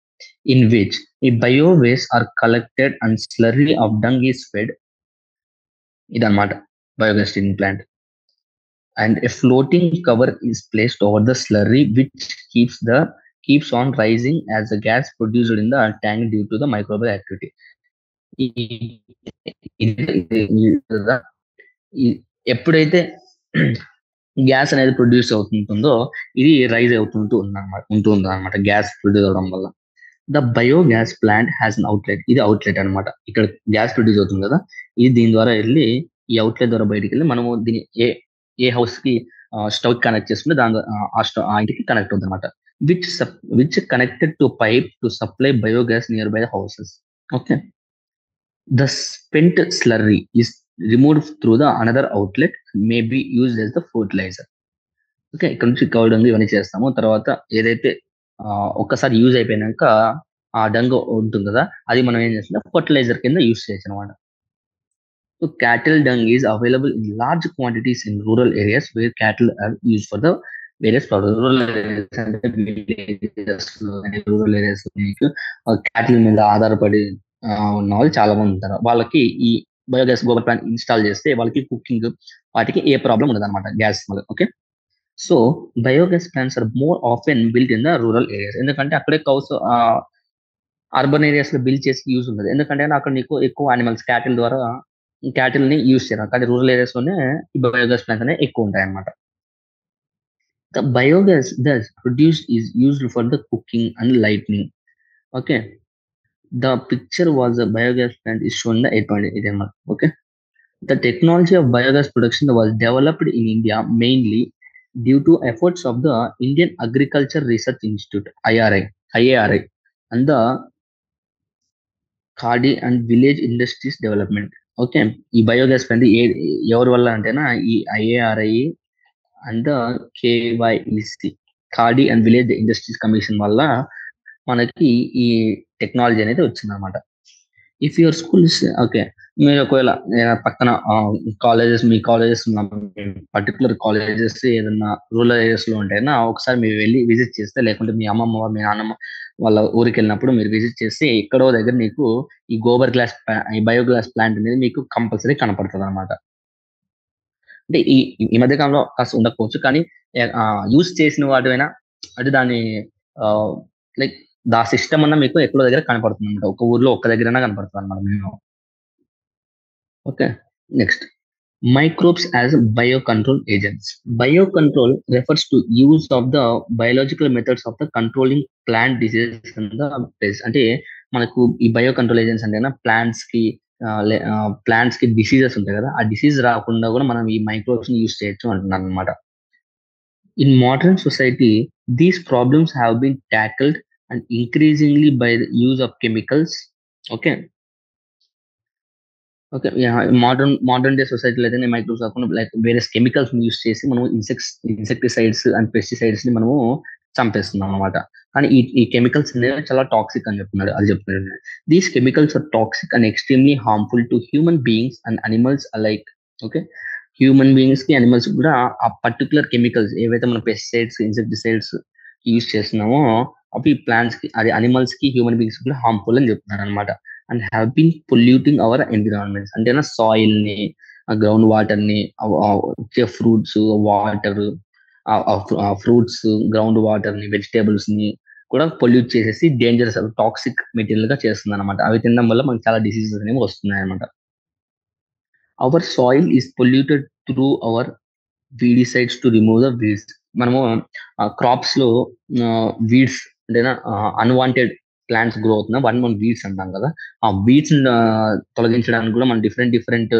ఇన్ విచ్ ఈ bio waste are collected and slurry of dung is fed. ఇదన్నమాట biogas treating plant. And a floating cover is placed over the slurry which keeps on rising as the gas produced in the tank due to the microbial activity. ఎప్పుడైతే gas అనేది produce అవుతుంటుందో ఇది rise ఉంటుంది అనమాట gas produce అవడం వల్ల. The biogas plant has an outlet. ఇది outlet అనమాట. ఇక్కడ గ్యాస్ ప్రొడ్యూస్ అవుతుంది కదా, ఇది దీని ద్వారా వెళ్ళి ఈ అవుట్లెట్ ద్వారా బయటికి వెళ్ళి మనము దీని ఏ హౌస్ కి స్టవ్ కనెక్ట్ చేసుకుంటే దాని ఆ ఇంటికి కనెక్ట్ అవుతుంది అనమాట. Which connected to pipe to supply biogas near by the houses. Okay, the spent slurry is removed through the another outlet may be used as the fertilizer. Okay, ఇక్కడ నుంచి కౌడ్ ఉంది ఇవన్నీ చేస్తాము. తర్వాత ఏదైతే ఒక్కసారి యూజ్ అయిపోయినాక ఆ డంగ్ ఉంటుంది కదా, అది మనం ఏం చేస్తాం ఫర్టిలైజర్ కింద యూజ్ చేయొచ్చు అనమాట. So cattle dung is available in large quantities in rural areas where cattle are used for the various products. Rural areas మీకు క్యాటిల్ మీద ఆధారపడి ఉన్న వాళ్ళు చాలా మంది ఉంటారు. వాళ్ళకి ఈ బయోగ్యాస్ గోబర్ ప్లాంట్ ఇన్స్టాల్ చేస్తే వాళ్ళకి కుకింగ్ వాటికి ఏ ప్రాబ్లం ఉండదు అనమాట గ్యాస్ వల్ల. Okay, so biogas plants are more often built in the rural areas. ఎందుకంటే అక్కడే కౌస్ అర్బన్ ఏరియాస్ లో బిల్డ్ చేసి యూజ్ ఉండదు. ఎందుకంటే అక్కడ నీకు ఎక్కువ యానిమల్స్ క్యాటిల్ ని యూజ్ చేయడం, కానీ రూరల్ ఏరియాస్ లోనే ఈ బయోగ్యాస్ ప్లాంట్స్ అనేవి ఎక్కువ ఉంటాయి అన్నమాట. The biogas thus produced is used for the cooking and lighting. Okay, the picture was a biogas plant is shown the 8.8 Okay, the technology of biogas production was developed in India mainly due to efforts of the Indian Agriculture Research Institute IARI and the Khadi and Village Industries Development. Okay, ఈ biogas plant ఎవరి వల్ల అంటేనా ఈ IARI and KYEC Khadi and village industries commission వల్ల మనకి ఈ technology అనేది వచ్చింది అనమాట. ఇఫ్ యువర్ స్కూల్స్ ఓకే, మీరు ఒకవేళ పక్కన మీ కాలేజెస్ పర్టికులర్ కాలేజెస్ ఏదన్నా రూరల్ ఏరియాస్ లో ఉంటేనా ఒకసారి మీరు వెళ్ళి విజిట్ చేస్తే, లేకుంటే మీ అమ్మమ్మ మీ నాన్నమ్మ వాళ్ళ ఊరికి వెళ్ళినప్పుడు మీరు విజిట్ చేస్తే ఎక్కడో దగ్గర నీకు ఈ బయోగ్యాస్ ప్లాంట్ అనేది మీకు కంపల్సరీ కనపడుతుంది అనమాట. అంటే ఈ మధ్య కాలంలో కాస్త ఉండకపోవచ్చు, కానీ యూజ్ చేసిన వాటివైనా అంటే దాని లైక్ దా సిస్టమ్ అన్న మీకు ఎక్కడో దగ్గర కనపడుతుంది అనమాట. ఒక ఊర్లో ఒక్క దగ్గర కనపడుతుంది అనమాట మేము. Okay, next microbes as biocontrol agents. Biocontrol refers to use of the biological methods of the controlling plant diseases in the place. అంటే మనకు ఈ బయోకంట్రోల్ ఏజెంట్స్ అంటే ప్లాంట్స్ కి డిసీజెస్ ఉంటాయి కదా, ఆ డిసీజ్ రాకుండా కూడా మనం ఈ మైక్రోబ్స్ ని యూజ్ చేయొచ్చు అంటున్నాను అనమాట. In modern society these problems have been tackled and increasingly by the use of chemicals. Okay, modern day సొసైటీలో అయితే మైక్రోబ్స్ కాకుండా లైక్ వేరే కెమికల్స్ యూస్ చేసి మనం ఇన్సెక్టిసైడ్స్ అండ్ పెస్టిసైడ్స్ ని మనము చంపేస్తున్నాం అనమాట. కానీ ఈ కెమికల్స్ అనేవి చాలా టాక్సిక్ అని చెప్తున్నాడు. These chemicals are toxic and extremely harmful to human beings and animals alike. Okay, human beings కి అనిమల్స్ కూడా ఆ పర్టికులర్ కెమికల్స్ ఏవైతే మనం పెస్టిసైడ్స్ ఇన్సెక్టిసైడ్స్ యూజ్ చేస్తున్నామో అవి ప్లాంట్స్ కి అది అనిమల్స్ కి హ్యూమన్ బీయింగ్స్ కూడా హార్మ్ఫుల్ అని చెప్తున్నారు అనమాట. And have been polluting our environments అంటే సాయిల్ ని, గ్రౌండ్ వాటర్ ని, fruits water fruits ground water ని, వెజిటేబుల్స్ ని కూడా పొల్యూట్ చేసేసి డేంజరస్ టాక్సిక్ మెటీరియల్ గా చేస్తుంది అనమాట. అవి తినడం వల్ల మనకి చాలా డిసీజెస్ అనేవి వస్తున్నాయి అనమాట. Our soil is polluted through our weedicides to remove the weeds. మనము క్రాప్స్ లో వీడ్స్ అంటే అన్వాంటెడ్ ప్లాంట్స్ గ్రో అవుతున్నా వాటిని మనం వీడ్స్ అంటాం కదా. ఆ వీడ్స్ తొలగించడానికి కూడా మనం డిఫరెంట్ డిఫరెంట్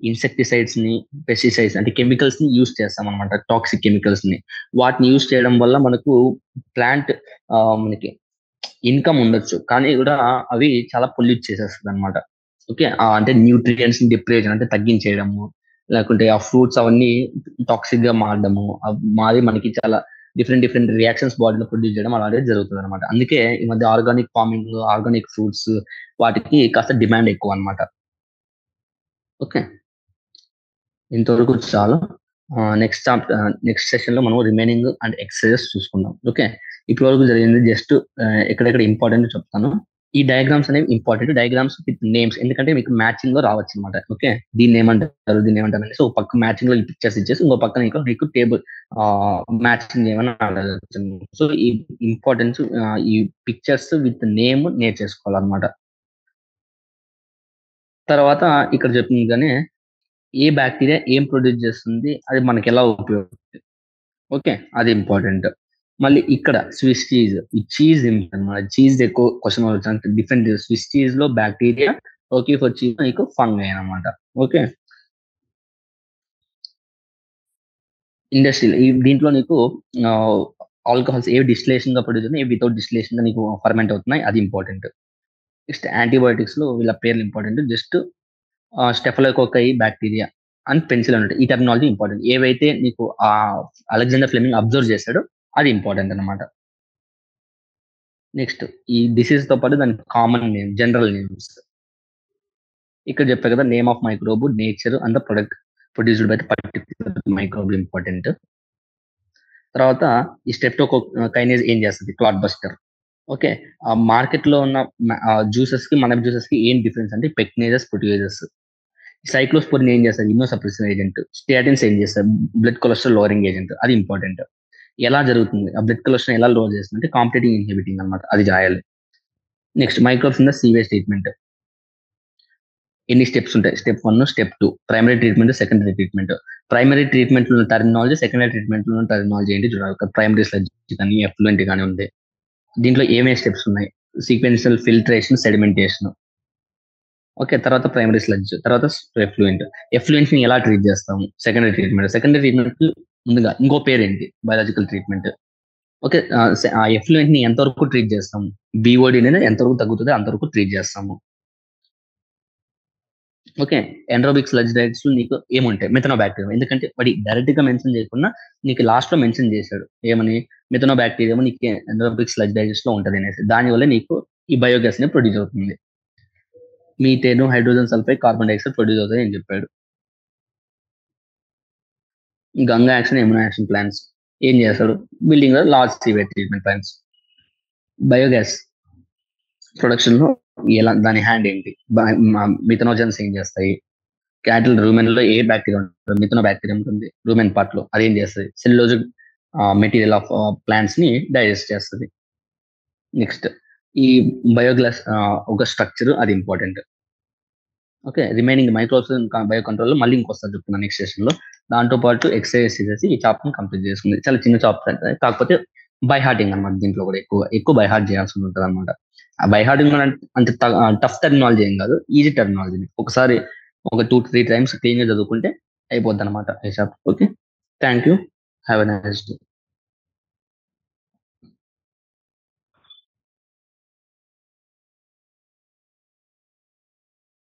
ఇన్సెక్టిసైడ్స్ ని, పెస్టిసైడ్స్ అంటే కెమికల్స్ ని యూస్ చేస్తాం అనమాట, టాక్సిక్ కెమికల్స్ ని. వాటిని యూస్ చేయడం వల్ల మనకు ప్లాంట్ మనకి ఇన్కమ్ ఉండొచ్చు, కానీ కూడా అవి చాలా పొల్యూట్ చేసేస్తుంది అనమాట. ఓకే, అంటే న్యూట్రియంట్స్ డిప్రేషన్ అంటే తగ్గించేయడము, లేకుంటే ఆ ఫ్రూట్స్ అవన్నీ టాక్సిక్ గా మారడము, మాది మనకి చాలా డిఫరెంట్ డిఫరెంట్ రియాక్షన్స్ బాడీలో ప్రొడ్యూస్ చేయడం అలాంటిది జరుగుతుంది అనమాట. అందుకే ఈ మధ్య ఆర్గానిక్ ఫార్మింగ్, ఆర్గానిక్ ఫ్రూట్స్ వాటికి కాస్త డిమాండ్ ఎక్కువ అనమాట. ఓకే, ఇంతవరకు చాలు. నెక్స్ట్ సెషన్ లో మనం రిమైనింగ్ అండ్ ఎక్సర్సైజెస్ చూసుకుందాం. ఓకే, ఇప్పటి వరకు జరిగింది జస్ట్ ఎక్కడెక్కడ ఇంపార్టెంట్ చెప్తాను. ఈ డయాగ్రామ్స్ అనేవి ఇంపార్టెంట్, డయాగ్రామ్స్ విత్ నేమ్స్, ఎందుకంటే మీకు మ్యాచింగ్ లో రావచ్చు అనమాట. ఓకే, దీన్ని ఏమంటారు దీన్ని ఏమంటారు అనేసి ఒక పక్క మ్యాచింగ్ లో పిక్చర్స్ ఇచ్చేసి ఇంకో పక్కన మీకు టేబుల్ మ్యాచింగ్ ఏమన్నా అడగచ్చు. సో ఈ ఇంపార్టెన్స్ ఈ పిక్చర్స్ విత్ నేమ్ నేర్చేసుకోవాలన్నమాట. తర్వాత ఇక్కడ చెప్పిందిగానే ఏ బ్యాక్టీరియా ఏం ప్రొడ్యూస్ చేస్తుంది, అది మనకి ఎలా ఉపయోగపడుతుంది. ఓకే, అది ఇంపార్టెంట్. మళ్ళీ ఇక్కడ స్విస్ చీజ్, ఈ చీజ్ అనమాట. చీజ్ ఎక్కువ క్వశ్చన్ వచ్చి డిఫరెంట్ స్విస్ చీజ్ లో బ్యాక్టీరియా, ఓకే ఫర్ చీజ్ నీకు ఫంగై అనమాట. ఓకే, ఇండస్ట్రీ దీంట్లో నీకు ఆల్కహాల్స్ ఏ డిస్టిలేషన్ గా ప్రొడ్యూస్ అవుతున్నాయి, ఏ వితౌట్ డిస్టిలేషన్ గా నీకు ఫర్మెంట్ అవుతున్నాయి, అది ఇంపార్టెంట్. నెక్స్ట్ యాంటీబయాటిక్స్ లో వీళ్ళ పేర్లు important. Just staphylococci bacteria and పెన్సిల్ ఉంటాయి, ఈ టెక్నాలజీ ఇంపార్టెంట్. ఏవైతే నీకు ఆ అలెగ్జాండర్ ఫ్లెమింగ్ అబ్జర్వ్ చేశాడో అది ఇంపార్టెంట్ అనమాట. నెక్స్ట్ ఈ డిసీజ్ తో పాటు దానికి కామన్ నేమ్, జనరల్ నేమ్స్ ఇక్కడ చెప్పా కదా. Name of microbe, nature and the product produced by the particular microbe important. తర్వాత ఈ స్టెప్టోకైనేజ్ ఏం చేస్తుంది, క్లాట్ బస్టర్. ఓకే, ఆ మార్కెట్ లో ఉన్న జ్యూసెస్ కి మన జ్యూసెస్ కి ఏం డిఫరెన్స్ అంటే పెక్నేజెస్, ప్రొడ్యూసెస్. సైక్లోస్పోరిన్ ఏం చేస్తారు, ఇమ్యూనోసప్రెసివ్ ఏజెంట్. స్టాటిన్స్ ఏం చేస్తారు, బ్లడ్ కొలెస్ట్రాల్ లోవరింగ్ ఏజెంట్, అది ఇంపార్టెంట్. ఎలా జరుగుతుంది ఆ బ్లడ్ కొలెస్ట్రాల్ ఎలా లోవర్ చేస్తుంది అంటే కాంపిటేటివ్ ఇన్హిబిటింగ్ అనమాట, అది రాయాలి. Next microbes in the sewage treatment ఎన్ని స్టెప్స్ ఉంటాయి, step 1, step 2, primary treatment, secondary treatment. Primary treatment లో టర్మినాలజీ, సెకండరీ ట్రీట్మెంట్ లో టర్మినాలజీ ఏంటి చూడాలి. ప్రైమరీ స్లెడ్జ్ కానీ ఎఫ్లూయెంట్ కానీ ఉంది. దీంట్లో ఏమేమి స్టెప్స్ ఉన్నాయి, సీక్వెన్షియల్ ఫిల్ట్రేషన్, సెడిమెంటేషన్. ఓకే, తర్వాత ప్రైమరీ స్లెడ్జ్, తర్వాత ఎఫ్లూయెంట్. ఎఫ్లూయెంట్ ని ఎలా ట్రీట్ చేస్తాము, సెకండరీ ట్రీట్మెంట్. సెకండరీ ట్రీట్మెంట్ ముందుగా ఇంకో పేరు ఏంటి, బయాలజికల్ ట్రీట్మెంట్. ఓకే, ఆ ఎఫ్లూయెంట్ ని ఎంతవరకు ట్రీట్ చేస్తాము, బీఓడి ఎంతవరకు తగ్గుతుంది అంతవరకు ట్రీట్ చేస్తాము. ఓకే, ఎండ్రోబిక్ స్లడ్జ్ డైట్స్ నీకు ఏముంటాయి, మెథనోబాక్టీరియం. ఎందుకంటే వాడి డైరెక్ట్ గా మెన్షన్ చేయకుండా నీకు లాస్ట్ లో మెన్షన్ చేశాడు ఏమని, మెథనోబాక్టీరియం నీకు ఎండ్రోబిక్ స్లడ్జ్ డైజెస్ లో ఉంటది అనేసి. దానివల్ల నీకు ఈ బయోగ్యాస్ ని ప్రొడ్యూస్ అవుతుంది. Methane, hydrogen sulphide, carbon dioxide produce అవుతుంది అని చెప్పాడు. Ganga action, amino action plants ఏం చేస్తాడు, building large sewage treatment plants. Biogas production లో ఎలా దాని హ్యాండ్ ఏంటి, మిథనోజన్స్ ఏం చేస్తాయి. క్యాటిల్ రూమెన్ లో ఏ బ్యాక్టీరియా ఉంటుంది, మిథునో బ్యాక్టీరియా ఉంటుంది రూమెన్ పార్ట్ లో, అదేం చేస్తుంది, సెల్యులోజిక్ మెటీరియల్ ఆఫ్ ప్లాంట్స్ ని డైజెస్ట్ చేస్తుంది. నెక్స్ట్ ఈ బయోగ్లాస్ ఒక స్ట్రక్చర్, అది important. Okay, remaining microbes bio control లో మళ్ళీ ఇంకొస్తారు చెప్తున్నా నెక్స్ట్ సెషన్ లో. దాంతో పాటు ఎక్సర్సైజ్ చేసేసి ఈ చాప్టర్ కంప్లీట్ చేసుకుంది. చాలా చిన్న చాప్టర్ అంటే, కాకపోతే బై హార్టింగ్ అనమాట. దీంట్లో కూడా ఎక్కువ బై హార్ట్ చేయాల్సి ఉంటుంది అనమాట. ఆ బై హార్టింగ్ అంటే టఫ్ టెర్మినాలజీ ఏం కాదు, ఈజీ టెర్మినాలజీ. ఒకసారి ఒక 2-3 టైమ్స్ క్లీన్ గా చదువుకుంటే అయిపోద్ది అనమాట ఈ chapter. Okay, thank you, have a nice day.